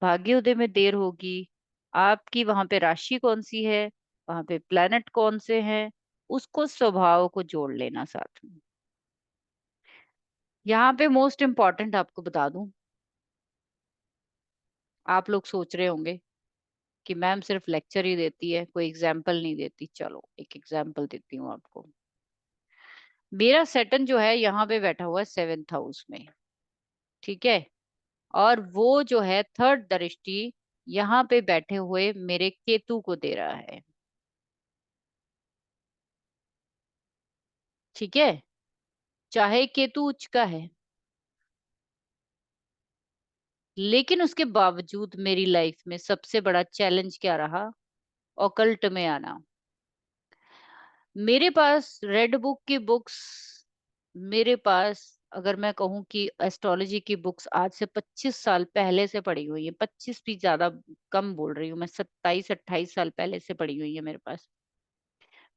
भाग्योदय में देर होगी। आपकी वहां पे राशि कौन सी है, वहां पे प्लेनेट कौन से हैं, उसको स्वभाव को जोड़ लेना साथ में। यहाँ पे मोस्ट इम्पॉर्टेंट आपको बता दूं, आप लोग सोच रहे होंगे कि मैम सिर्फ लेक्चर ही देती है, कोई एग्जाम्पल नहीं देती। चलो एक एग्जाम्पल देती हूँ आपको। मेरा सेटन जो है यहाँ पे बैठा हुआ है 7th हाउस में, ठीक है? और वो जो है थर्ड दृष्टि यहाँ पे बैठे हुए मेरे केतु को दे रहा है, ठीक है? चाहे केतु उच्च का है, लेकिन उसके बावजूद मेरी लाइफ में सबसे बड़ा चैलेंज क्या रहा? ऑकल्ट में आना। मेरे पास रेड बुक की बुक्स, मेरे पास अगर मैं कहूँ कि एस्ट्रोलॉजी की बुक्स आज से 25 साल पहले से पड़ी हुई है। 25 भी ज्यादा कम बोल रही हूँ मैं, 27-28 साल पहले से पड़ी हुई है मेरे पास।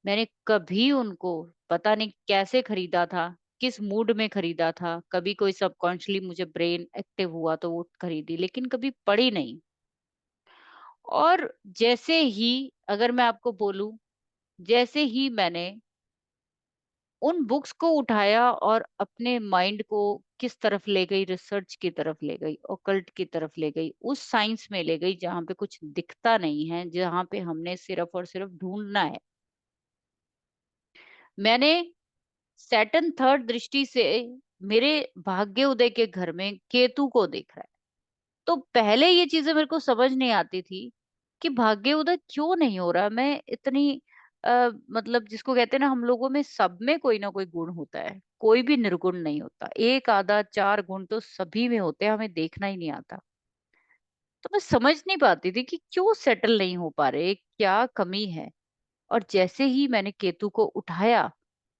मैंने कभी उनको पता नहीं कैसे खरीदा था, किस मूड में खरीदा था, कभी कोई सबकॉन्शियसली मुझे ब्रेन एक्टिव हुआ तो वो खरीदी, लेकिन कभी पढ़ी नहीं। और जैसे ही, अगर मैं आपको बोलूं, जैसे ही मैंने उन बुक्स को उठाया और अपने माइंड को किस तरफ ले गई, रिसर्च की तरफ ले गई, ओकल्ट की तरफ ले गई, उस साइंस में ले गई जहां पे कुछ दिखता नहीं है, जहां पे हमने सिर्फ और सिर्फ ढूंढना है। मैंने सैटर्न थर्ड दृष्टि से मेरे भाग्य उदय के घर में केतु को देख रहा है। तो पहले ये चीजें मेरे को समझ नहीं आती थी कि भाग्य उदय क्यों नहीं हो रहा। मैं इतनी मतलब जिसको कहते हैं ना, हम लोगों में सब में कोई ना कोई गुण होता है, कोई भी निर्गुण नहीं होता। एक आधा चार गुण तो सभी में होते हैं, हमें देखना ही नहीं आता। तो मैं समझ नहीं पाती थी कि क्यों सेटल नहीं हो पा रहे, क्या कमी है। और जैसे ही मैंने केतु को उठाया,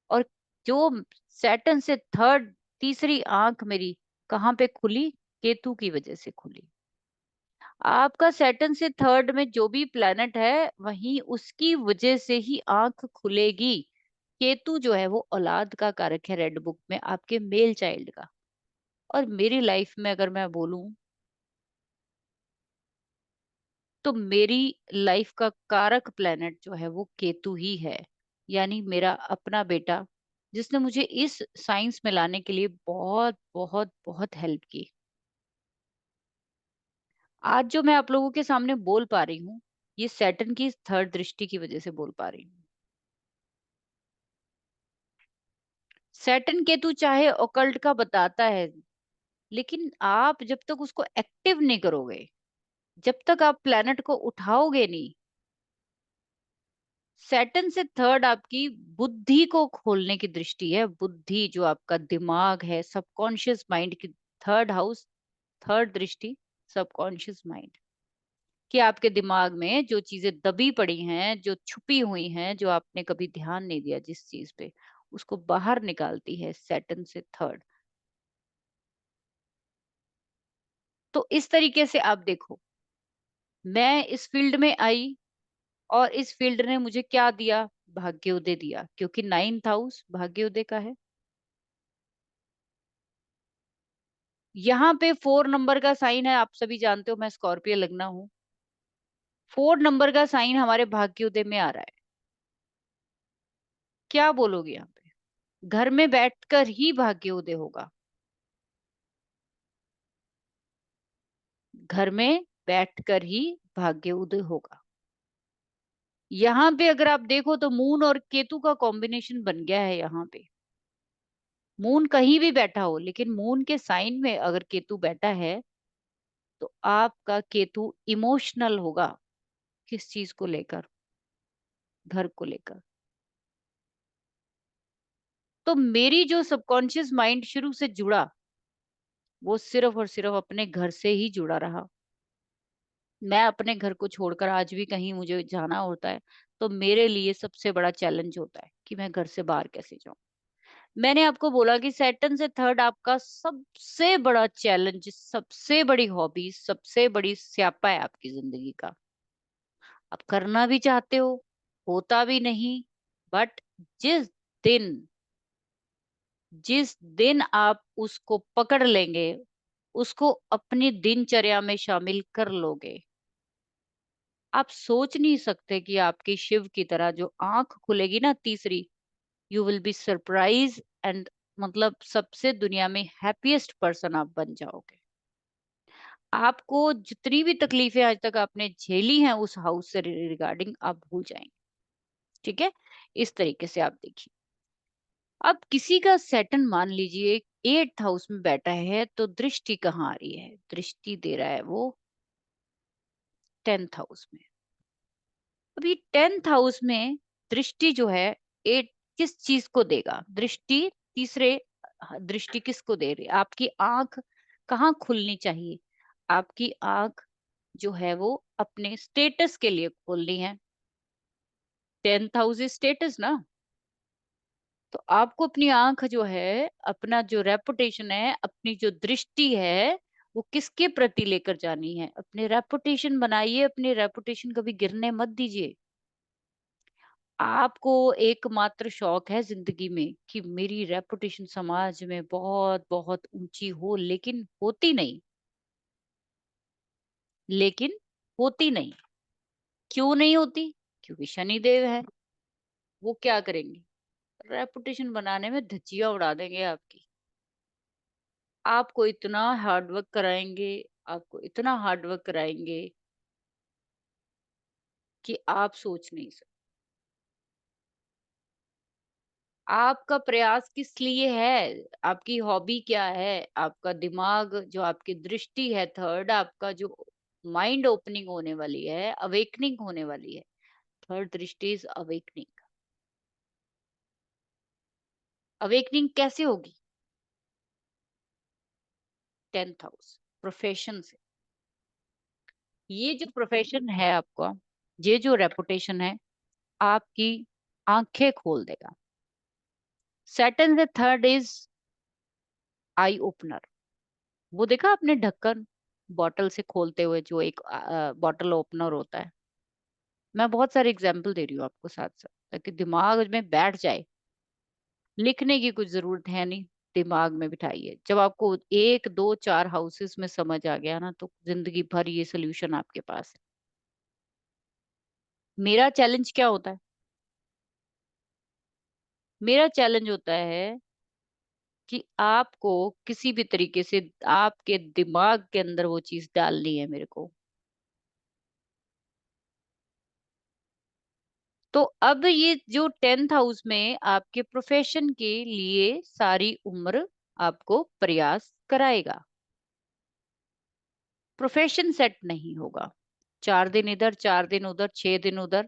और जो सैटर्न से थर्ड, तीसरी आंख मेरी कहाँ पे खुली? केतु की वजह से खुली। आपका सैटर्न से थर्ड में जो भी प्लैनेट है, वहीं उसकी वजह से ही आंख खुलेगी। केतु जो है वो औलाद का कारक है, रेड बुक में आपके मेल चाइल्ड का। और मेरी लाइफ में अगर मैं बोलूं, तो मेरी लाइफ का कारक प्लैनेट जो है वो केतु ही है। यानी मेरा अपना बेटा, जिसने मुझे इस साइंस में लाने के लिए बहुत बहुत बहुत हेल्प की। आज जो मैं आप लोगों के सामने बोल पा रही हूँ, ये सैटर्न की थर्ड दृष्टि की वजह से बोल पा रही हूँ। सैटर्न केतु चाहे ऑकल्ट का बताता है, लेकिन आप जब तक उसको एक्टिव नहीं करोगे, जब तक आप प्लैनेट को उठाओगे नहीं। सैटर्न से थर्ड आपकी बुद्धि को खोलने की दृष्टि है। बुद्धि, जो आपका दिमाग है, सबकॉन्शियस माइंड की थर्ड हाउस, थर्ड दृष्टि, सबकॉन्शियस माइंड। कि आपके दिमाग में जो चीजें दबी पड़ी हैं, जो छुपी हुई हैं, जो आपने कभी ध्यान नहीं दिया जिस चीज पे, उसको बाहर निकालती है सैटर्न से थर्ड। तो इस तरीके से आप देखो, मैं इस फील्ड में आई, और इस फील्ड ने मुझे क्या दिया? भाग्योदय दिया, क्योंकि नाइन्थ हाउस भाग्योदय का है। यहाँ पे 4 नंबर का साइन है, आप सभी जानते हो मैं स्कॉर्पियो लगना हूँ। 4 नंबर का साइन हमारे भाग्योदय में आ रहा है। क्या बोलोगे यहाँ पे? घर में बैठकर ही भाग्योदय होगा। घर में बैठकर ही भाग्योदय होगा। यहाँ पे अगर आप देखो तो मून और केतु का कॉम्बिनेशन बन गया है यहाँ पे। मून कहीं भी बैठा हो, लेकिन मून के साइन में अगर केतु बैठा है, तो आपका केतु इमोशनल होगा। किस चीज को लेकर? घर को लेकर। तो मेरी जो सबकॉन्शियस माइंड शुरू से जुड़ा, वो सिर्फ और सिर्फ अपने घर से ही जुड़ा रहा। मैं अपने घर को छोड़कर आज भी कहीं मुझे जाना होता है, तो मेरे लिए सबसे बड़ा चैलेंज होता है कि मैं घर से बाहर कैसे जाऊं। मैंने आपको बोला कि सैटर्न से थर्ड आपका सबसे बड़ा चैलेंज, सबसे बड़ी हॉबी, सबसे बड़ी स्यापा है आपकी जिंदगी का। आप करना भी चाहते हो, होता भी नहीं। बट जिस दिन जिस दिन आप उसको पकड़ लेंगे, उसको अपनी दिनचर्या में शामिल कर लोगे, आप सोच नहीं सकते कि आपकी शिव की तरह जो आंख खुलेगी ना तीसरी, you will be surprise and, मतलब सबसे दुनिया में हैप्पीएस्ट पर्सन आप बन जाओगे। आपको जितनी भी तकलीफें आज तक आपने झेली हैं उस हाउस से रिगार्डिंग, आप भूल जाएंगे। ठीक है? इस तरीके से आप देखिए। अब किसी का सैटर्न मान लीजिए 8th हाउस में बैठा है, तो दृष्टि कहाँ आ रही है? दृष्टि दे रहा है वो 10th हाउस में। अभी 10th हाउस में दृष्टि जो है, एट किस चीज को देगा? दृष्टि तीसरे, दृष्टि किसको दे रही है? आपकी आंख कहाँ खुलनी चाहिए? आपकी आंख जो है वो अपने स्टेटस के लिए खोलनी है। 10th हाउस स्टेटस ना। तो आपको अपनी आंख जो है, अपना जो रेपुटेशन है, अपनी जो दृष्टि है, वो किसके प्रति लेकर जानी है? अपने रेपुटेशन बनाइए, अपनी रेपुटेशन कभी गिरने मत दीजिए। आपको एकमात्र शौक है जिंदगी में कि मेरी रेपुटेशन समाज में बहुत बहुत ऊंची हो, लेकिन होती नहीं। लेकिन होती नहीं। क्यों नहीं होती? क्योंकि शनिदेव है। वो क्या करेंगे? रेपुटेशन बनाने में धज्जियां उड़ा देंगे आपकी। आपको इतना हार्डवर्क कराएंगे, आपको इतना हार्डवर्क कराएंगे कि आप सोच नहीं सकते। आपका प्रयास किस लिए है? आपकी हॉबी क्या है? आपका दिमाग जो आपकी दृष्टि है, थर्ड आपका जो माइंड ओपनिंग होने वाली है, अवेकनिंग होने वाली है। थर्ड दृष्टि इज़ अवेकनिंग। अवेकनिंग कैसे होगी? 10th हाउस, प्रोफेशन से। ये जो प्रोफेशन है आपका, ये जो रेपुटेशन है, आपकी आँखें खोल देगा। Second the third is eye opener. वो देखा आपने ढक्कन बॉटल से खोलते हुए जो एक बॉटल ओपनर होता है। मैं बहुत सारे एग्जांपल दे रही हूँ आपको साथ-साथ ताकि दिमाग में बैठ जाए। लिखने की कुछ ज़रूरत है नहीं, दिमाग में बिठाइए। जब आपको 1, 2, 4 हाउसेस में समझ आ गया ना तो ज़िंदगी भर ये सॉल्यूशन आपके पास है। मेरा चैलेंज क्या होता है? मेरा चैलेंज होता है कि आपको किसी भी तरीके से आपके दिमाग के अंदर वो चीज़ डालनी है मेरे को। तो अब ये जो 10th हाउस में आपके प्रोफेशन के लिए सारी उम्र आपको प्रयास कराएगा। प्रोफेशन सेट नहीं होगा। 4 दिन इधर, 4 दिन उधर, 6 दिन उधर,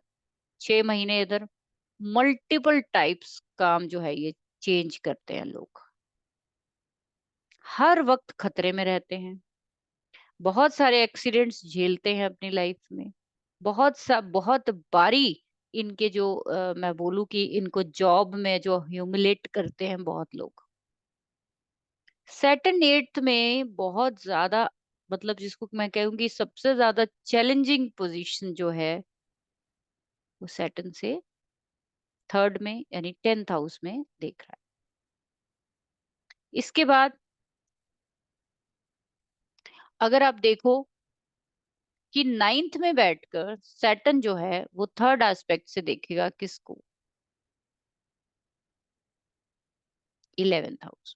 6 महीने इधर, मल्टीपल टाइप्स काम जो है ये चेंज करते हैं लोग। हर वक़्त खतरे में रहते हैं। बहुत सारे एक्सीडेंट्स झेलते हैं अपनी लाइफ में। बहुत बारी इनके जो मैं बोलूँ कि इनको जॉब में जो ह्यूमिलेट करते हैं बहुत लोग। सैटर्न 8th में बहुत ज़्यादा मतलब जिसको मैं कहूँगी सबसे ज़्यादा चैलेंजिंग पोज़ीशन जो है, वो सैटर्न से 3rd में यानी 10th हाउस में देख रहा है। इसके बाद अगर आप देखो कि 9th में बैठकर सैटर्न जो है वो 3rd एस्पेक्ट से देखेगा किसको? 11th house.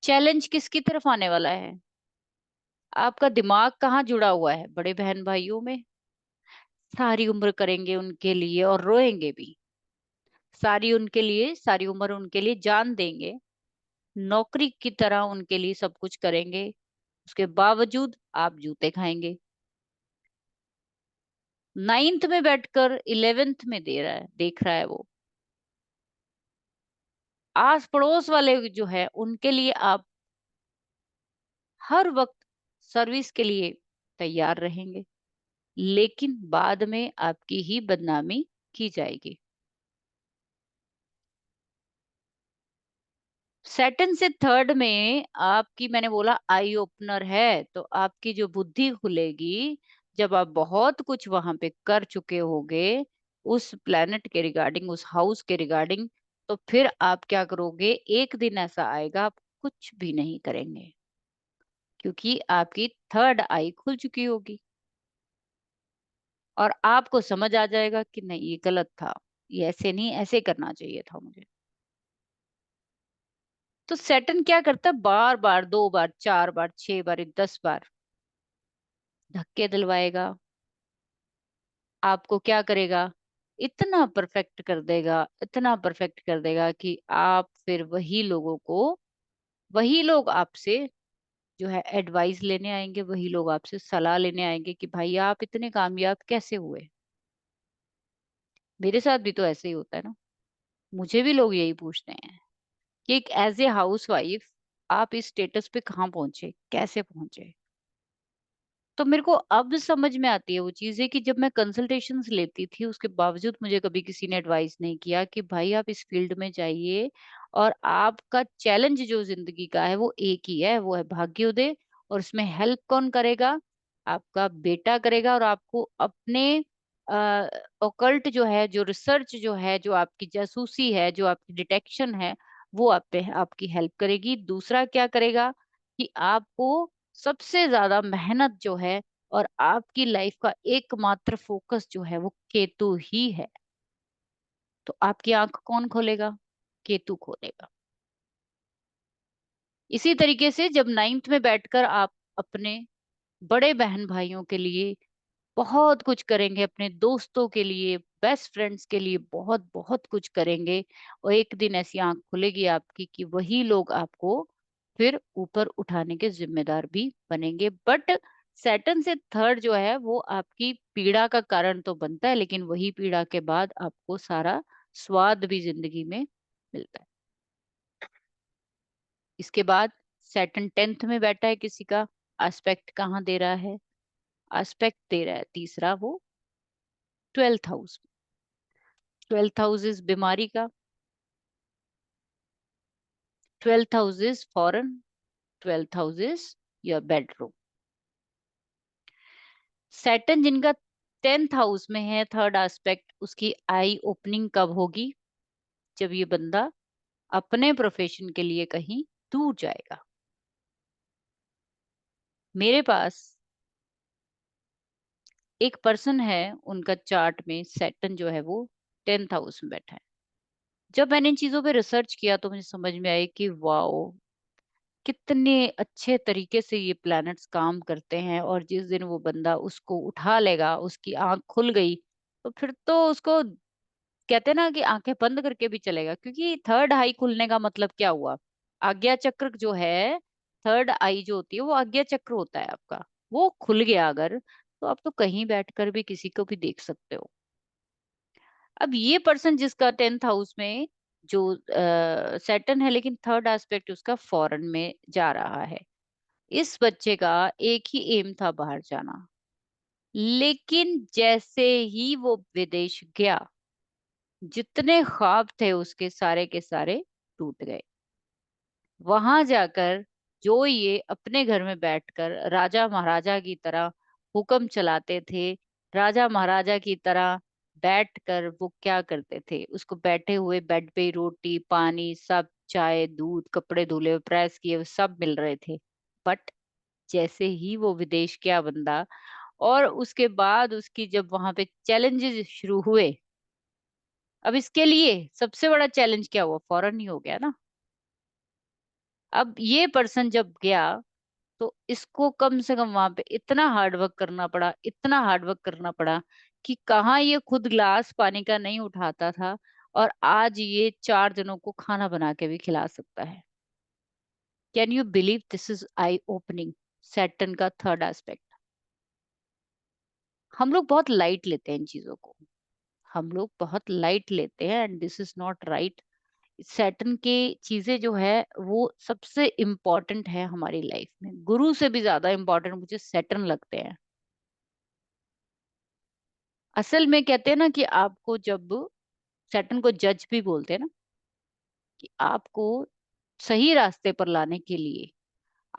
चैलेंज किसकी तरफ आने वाला है? आपका दिमाग कहाँ जुड़ा हुआ है? बड़े बहन-भाइयों में। सारी उम्र करेंगे उनके लिए और रोएँगे भी। सारी उम्र उनके लिए जान देंगे। नौकरी की तरह उनके लिए सब कुछ करेंगे। उसके बावजूद आप जूते खाएँगे। 9th में बैठकर 11th में देख रहा है वो। आस-पड़ोस वाले जो है उनके लिए आप हर वक़्त सर्विस के लिए तैयार रहेंगे। लेकिन बाद में आपकी ही बदनामी की जाएगी। सैटर्न से 3rd में आपकी मैंने बोला आई ओपनर है, तो आपकी जो बुद्धि खुलेगी, जब आप बहुत कुछ वहाँ पे कर चुके होगे, उस प्लैनेट के रिगार्डिंग, उस हाउस के रिगार्डिंग, तो फिर आप क्या करोगे, एक दिन ऐसा आएगा आप कुछ भी नहीं करेंगे, क्योंकि आपकी 3rd आई खुल चुकी होगी और आपको समझ आ जाएगा कि नहीं ये गलत था, ये ऐसे नहीं, ऐसे करना चाहिए था मुझे। तो सैटर्न क्या करता है बार-बार, 2 बार, 4 बार, 6 बार, 10 बार धक्के दिलवाएगा। आपको क्या करेगा? इतना परफेक्ट कर देगा कि आप फिर वही लोग आपसे जो है एडवाइस लेने आएँगे, वही लोग आपसे सलाह लेने आएँगे कि भाई आप इतने कामयाब कैसे हुए? मेरे साथ भी तो ऐसे ही होता है ना। मुझे भी लोग यही पूछते हैं कि एक एज़ ए हाउसवाइफ आप इस स्टेटस पे कहाँ पहुँचे? कैसे पहुँचे? तो मेरे को अब समझ में आती है वो चीज़ें कि जब मैं कंसल्टेशंस लेती थी, उसके बावजूद मुझे कभी किसी ने एडवाइस नहीं किया कि भाई आप इस फील्ड में जाइए और आपका चैलेंज जो ज़िंदगी का है वो एक ही है, वो है भाग्योदय और उसमें हेल्प कौन करेगा? आपका बेटा करेगा और आपको अपने ऑकल्ट जो है, जो रिसर्च जो है, जो आपकी जासूसी है, जो आपकी डिटेक्शन है, वो आप पे आपकी हेल्प करेगी। दूसरा क्या करेगा कि आपको सबसे ज़्यादा मेहनत जो है और आपकी लाइफ का एकमात्र फ़ोकस जो है वो केतु ही है। तो आपकी आँख कौन खोलेगा? केतु खोलेगा। इसी तरीके से जब 9th में बैठकर आप अपने बड़े बहन-भाइयों के लिए बहुत कुछ करेंगे अपने दोस्तों के लिए, बेस्ट फ्रेंड्स के लिए, बहुत बहुत कुछ करेंगे। और एक दिन ऐसी आंख खुलेगी आपकी कि वही लोग आपको फिर ऊपर उठाने के जिम्मेदार भी बनेंगे। बट सैटर्न से थर्ड जो है वो आपकी पीड़ा का कारण तो बनता है, लेकिन वही पीड़ा के बाद आपको सारा स्वाद भी जिंदगी में मिलता है। इसके बाद सैटर्न टेंथ में बैठा है किसी का, एस्पेक्ट कहाँ दे रहा है? एस्पेक्ट दे रहा है तीसरा वो 12th house. 12th house is बीमारी का, 12th house is foreign, 12th house is your bedroom. Saturn जिनका 10th हाउस में है, थर्ड एस्पेक्ट, उसकी आई ओपनिंग कब होगी? जब ये बंदा अपने प्रोफेशन के लिए कहीं दूर जाएगा। मेरे पास एक पर्सन है, उनका चार्ट में सैटर्न जो है वो 10th हाउस में बैठा है। जब मैंने इन चीजों पे रिसर्च किया तो मुझे समझ में आई कि वाओ, कितने अच्छे तरीके से ये प्लैनेट्स काम करते हैं। और जिस दिन वो बंदा उसको उठा लेगा, उसकी आंख खुल गई, तो फिर तो उसको कहते हैं ना कि आंखें बंद करके भी चलेगा। क्योंकि थर्ड आई खुलने का मतलब क्या हुआ? आज्ञा चक्र जो है, थर्ड आई जो होती है वो आज्ञा चक्र होता है आपका। वो खुल गया अगर, तो आप तो कहीं बैठकर भी किसी को भी देख सकते हो। अब ये पर्सन जिसका 10th हाउस में जो सैटर्न है, लेकिन थर्ड एस्पेक्ट उसका फॉरेन में जा रहा है। इस बच्चे का एक ही एम था, बाहर जाना। लेकिन जैसे ही वो विदेश गया, जितने ख्वाब थे उसके सारे के सारे टूट गए। वहां जाकर जो ये अपने घर में बैठकर राजा महाराजा की तरह हुक्म चलाते थे, राजा महाराजा की तरह बैठकर वो क्या करते थे, उसको बैठे हुए बेड पे रोटी पानी सब, चाय दूध, कपड़े धुले हुए प्रेस किए हुए सब मिल रहे थे। बट जैसे ही वो विदेश गया बंदा, और उसके बाद उसकी जब वहां पे चैलेंजेस शुरू हुए। अब इसके लिए सबसे बड़ा चैलेंज क्या हुआ? फॉरेन ही हो गया ना। अब ये पर्सन जब गया, तो इसको कम से कम वहां पे इतना हार्डवर्क करना पड़ा, इतना हार्डवर्क करना पड़ा कि कहाँ ये खुद ग्लास पानी का नहीं उठाता था, और आज ये 4 जनों को खाना बना के भी खिला सकता है। Can you believe? This is I opening, Saturn का थर्ड एस्पेक्ट। हम लोग बहुत लाइट लेते हैं इन चीजों को, हम लोग बहुत लाइट लेते हैं, and this is not right. Saturn की चीजें जो है वो सबसे इम्पोर्टेंट है हमारी लाइफ में, गुरु से भी ज्यादा इम्पोर्टेंट मुझे सैटर्न लगते हैं। असल में कहते हैं ना कि आपको जब सैटर्न को जज भी बोलते हैं ना, कि आपको सही रास्ते पर लाने के लिए,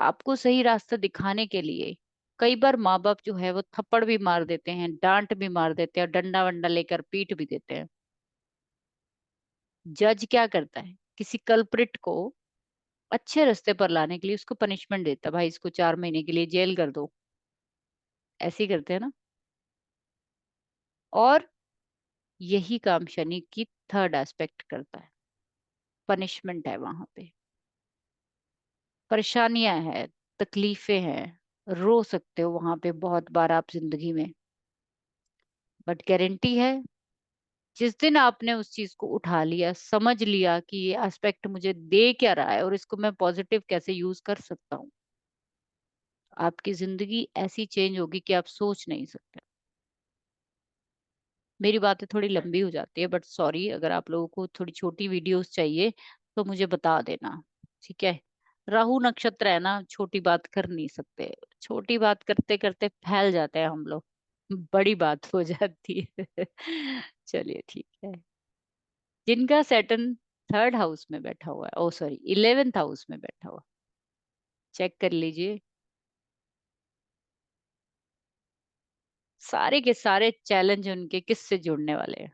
आपको सही रास्ता दिखाने के लिए कई बार माँ बाप जो है वो थप्पड़ भी मार देते हैं, डांट भी मार देते हैं, और डंडा वंडा लेकर पीट भी देते हैं। जज क्या करता है? किसी कल्प्रिट को अच्छे रास्ते पर लाने के लिए उसको पनिशमेंट देता है, भाई इसको 4 महीने के लिए जेल कर दो। ऐसे ही करते हैं ना। और यही काम शनि की थर्ड एस्पेक्ट करता है। पनिशमेंट है वहां पे, परेशानियां हैं, तकलीफें हैं, रो सकते हो वहां पे बहुत बार आप जिंदगी में। बट गारंटी है, जिस दिन आपने उस चीज को उठा लिया, समझ लिया कि ये एस्पेक्ट मुझे दे क्या रहा है और इसको मैं पॉजिटिव कैसे यूज कर सकता हूँ, आपकी जिंदगी ऐसी चेंज होगी कि आप सोच नहीं सकते। मेरी बातें थोड़ी लंबी हो जाती है, बट सॉरी, अगर आप लोगों को थोड़ी छोटी वीडियोस चाहिए तो मुझे बता देना, ठीक है? राहु नक्षत्र है ना, छोटी बात कर नहीं सकते, छोटी बात करते करते फैल जाते हैं हम लोग, बड़ी बात हो जाती है। चलिए ठीक है। जिनका सैटर्न थर्ड हाउस में बैठा हुआ है, ओ सॉरी 11th हाउस में बैठा हुआ, चेक कर लीजिए। सारे के सारे चैलेंज उनके किससे जुड़ने वाले हैं?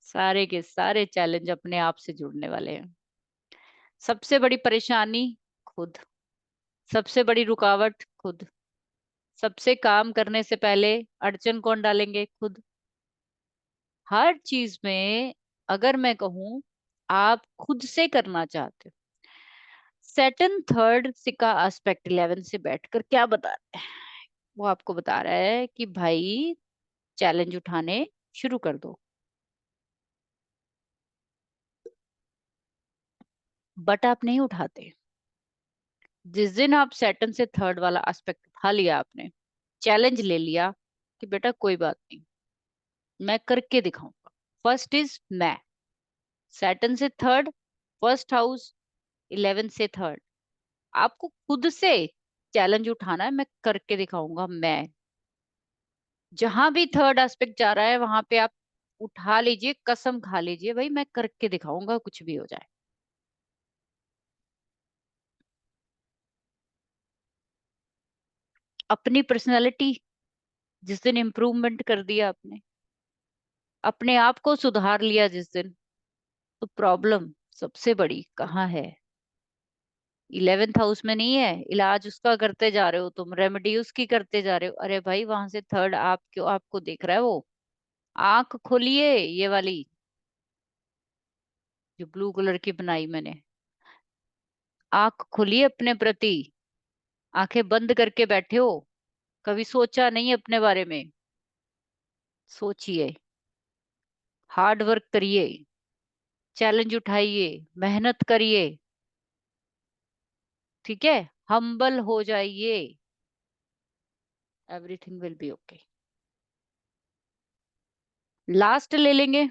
सारे के सारे चैलेंज अपने आप से जुड़ने वाले हैं। सबसे बड़ी परेशानी खुद, सबसे बड़ी रुकावट खुद, सबसे काम करने से पहले अड़चन कौन डालेंगे? खुद। हर चीज में अगर मैं कहूं, आप खुद से करना चाहते हो। सेटन थर्ड का एस्पेक्ट 11 से बैठकर क्या बता रहे हैं? वो आपको बता रहा है कि भाई चैलेंज उठाने शुरू कर दो, बट आप नहीं उठाते। जिस दिन आप सैटर्न से थर्ड वाला एस्पेक्ट उठा लिया, आपने चैलेंज ले लिया कि बेटा कोई बात नहीं, मैं करके दिखाऊंगा। फर्स्ट इज मैं, सैटर्न से थर्ड, फर्स्ट हाउस, 11 से थर्ड, आपको खुद से चैलेंज उठाना है, मैं करके दिखाऊंगा। मैं जहां भी थर्ड एस्पेक्ट जा रहा है वहां पे आप उठा लीजिए, कसम खा लीजिए, भाई मैं करके दिखाऊंगा कुछ भी हो जाए। अपनी पर्सनैलिटी जिस दिन इम्प्रूवमेंट कर दिया आपने, अपने आप को सुधार लिया जिस दिन, तो प्रॉब्लम सबसे बड़ी कहाँ है? 11th हाउस में नहीं है। इलाज उसका करते जा रहे हो तुम, रेमेडी उसकी करते जा रहे हो। अरे भाई वहां से थर्ड आप क्यों, आपको देख रहा है वो? आंख खोलिए, ये वाली जो ब्लू कलर की बनाई मैंने, आंख खोलिए अपने प्रति। आंखें बंद करके बैठे हो, कभी सोचा नहीं अपने बारे में? सोचिए, हार्ड वर्क करिए, चैलेंज उठाइए, मेहनत करिए, ठीक है, हम्बल हो जाइए, everything will be okay. Last ले लेंगे,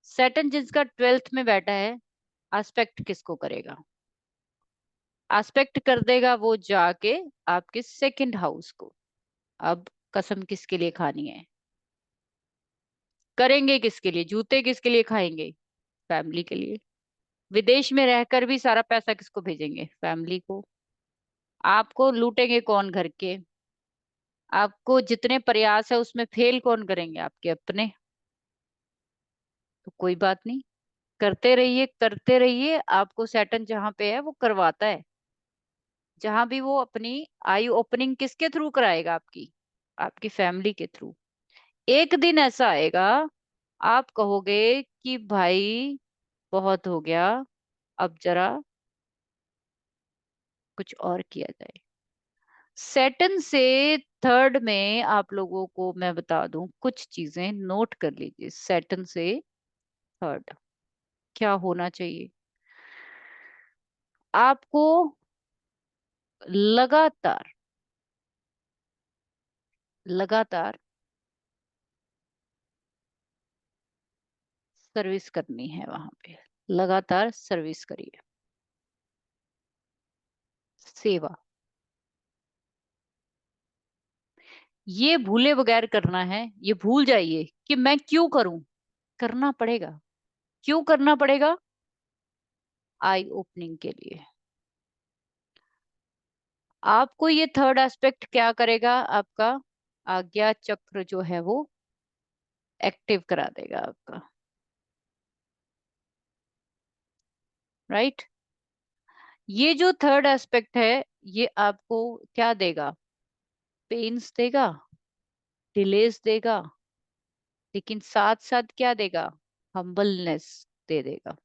सैटर्न जिसका 12th में बैठा है, एस्पेक्ट किसको करेगा? एस्पेक्ट कर देगा वो जाके आपके सेकंड हाउस को। अब कसम किसके लिए खानी है? करेंगे किसके लिए? जूते किसके लिए खाएंगे? फैमिली के लिए। विदेश में रहकर भी सारा पैसा किसको भेजेंगे? फैमिली को। आपको लूटेंगे कौन घर के? आपको जितने प्रयास है उसमें फेल कौन करेंगे? आपके अपने। तो कोई बात नहीं, करते रहिए करते रहिए, आपको सैटर्न जहां पे है वो करवाता है। जहां भी वो अपनी आई ओपनिंग किसके थ्रू कराएगा? आपकी, आपकी फैमिली के थ्रू। एक दिन ऐसा आएगा, आप कहोगे कि भाई बहुत हो गया, अब जरा कुछ और किया जाए। सेटन से थर्ड में आप लोगों को मैं बता दूं, कुछ चीजें नोट कर लीजिए। सेटन से थर्ड क्या होना चाहिए? आपको लगातार लगातार सर्विस करनी है वहां पे। लगातार सर्विस करिए, सेवा। ये भूले बगैर करना है। ये भूल जाइए कि मैं क्यों करूं। करना पड़ेगा। क्यों करना पड़ेगा? आई ओपनिंग के लिए। आपको ये थर्ड एस्पेक्ट क्या करेगा? आपका आज्ञा चक्र जो है वो एक्टिव करा देगा आपका, राइट। ये जो थर्ड एस्पेक्ट है, ये आपको क्या देगा? पेन्स देगा, डिलेस देगा, लेकिन साथ साथ क्या देगा? हम्बलनेस दे देगा।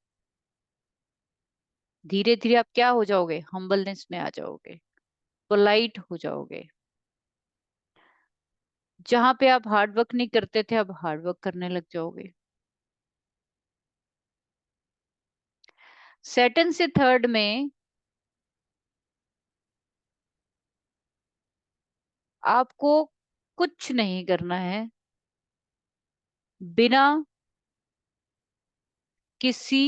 धीरे धीरे आप क्या हो जाओगे? हम्बलनेस में आ जाओगे, पोलाइट हो जाओगे। जहां पे आप हार्ड वर्क नहीं करते थे, अब हार्ड वर्क करने लग जाओगे। सेटन से थर्ड में आपको कुछ नहीं करना है, बिना किसी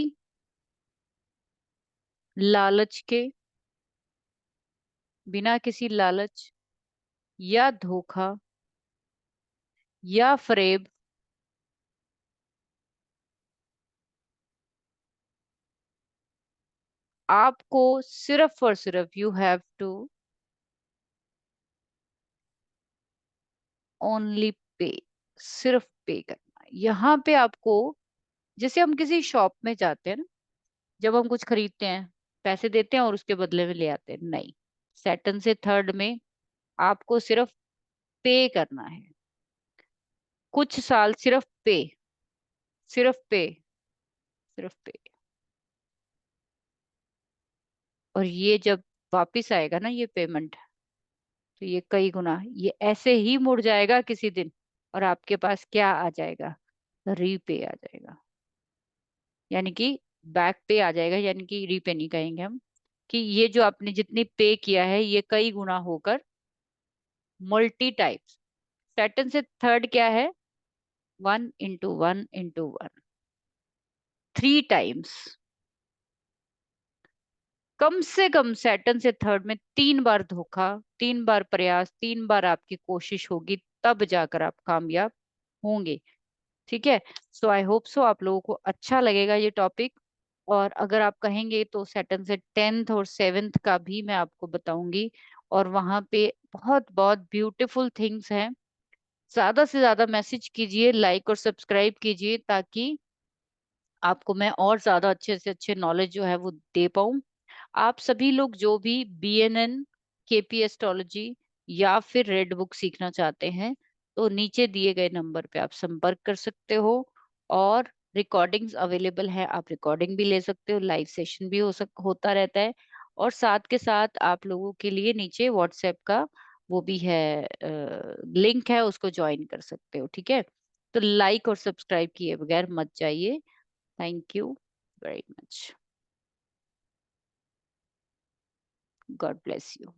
लालच के, बिना किसी लालच या धोखा या फरेब, आपको सिर्फ और सिर्फ you have to only pay, सिर्फ पे करना है। यहाँ पे आपको, जैसे हम किसी शॉप में जाते हैं ना, जब हम कुछ खरीदते हैं, पैसे देते हैं और उसके बदले में ले आते हैं, नहीं। सेटन से थर्ड में आपको सिर्फ पे करना है। कुछ साल सिर्फ पे, सिर्फ पे, सिर्फ पे। और ये जब वापिस आएगा ना ये पेमेंट, तो ये कई गुना, ये ऐसे ही मुड़ जाएगा किसी दिन, और आपके पास क्या आ जाएगा? रीपे आ जाएगा, यानी कि बैक पे आ जाएगा, यानी कि रीपे नहीं कहेंगे हम, कि ये जो आपने जितनी पे किया है ये कई गुना होकर मल्टी टाइप्स। सैटर्न से थर्ड क्या है? 1 × 1 × 1, 3 टाइम्स। कम से कम सैटर्न से थर्ड में 3 बार धोखा, 3 बार प्रयास, 3 बार आपकी कोशिश होगी, तब जाकर आप कामयाब होंगे। ठीक है। सो आई होप सो आप लोगों को अच्छा लगेगा ये टॉपिक। और अगर आप कहेंगे तो सैटर्न से 10th और 7th का भी मैं आपको बताऊंगी, और वहां पे बहुत बहुत ब्यूटीफुल थिंग्स हैं। ज्यादा से ज्यादा मैसेज कीजिए, लाइक और सब्सक्राइब कीजिए, ताकि आपको मैं और ज्यादा अच्छे से अच्छे नॉलेज जो है वो दे पाऊं। आप सभी लोग जो भी BNN, KP एस्ट्रोलॉजी या फिर रेड बुक सीखना चाहते हैं, तो नीचे दिए गए नंबर पे आप संपर्क कर सकते हो। और रिकॉर्डिंग्स अवेलेबल है, आप रिकॉर्डिंग भी ले सकते हो, लाइव सेशन भी होता रहता है। और साथ के साथ आप लोगों के लिए नीचे व्हाट्सएप का वो भी है, लिंक है, उसको ज्वाइन कर सकते हो। ठीक है। तो लाइक और सब्सक्राइब किए बगैर मत जाइए। Thank you very much. God bless you.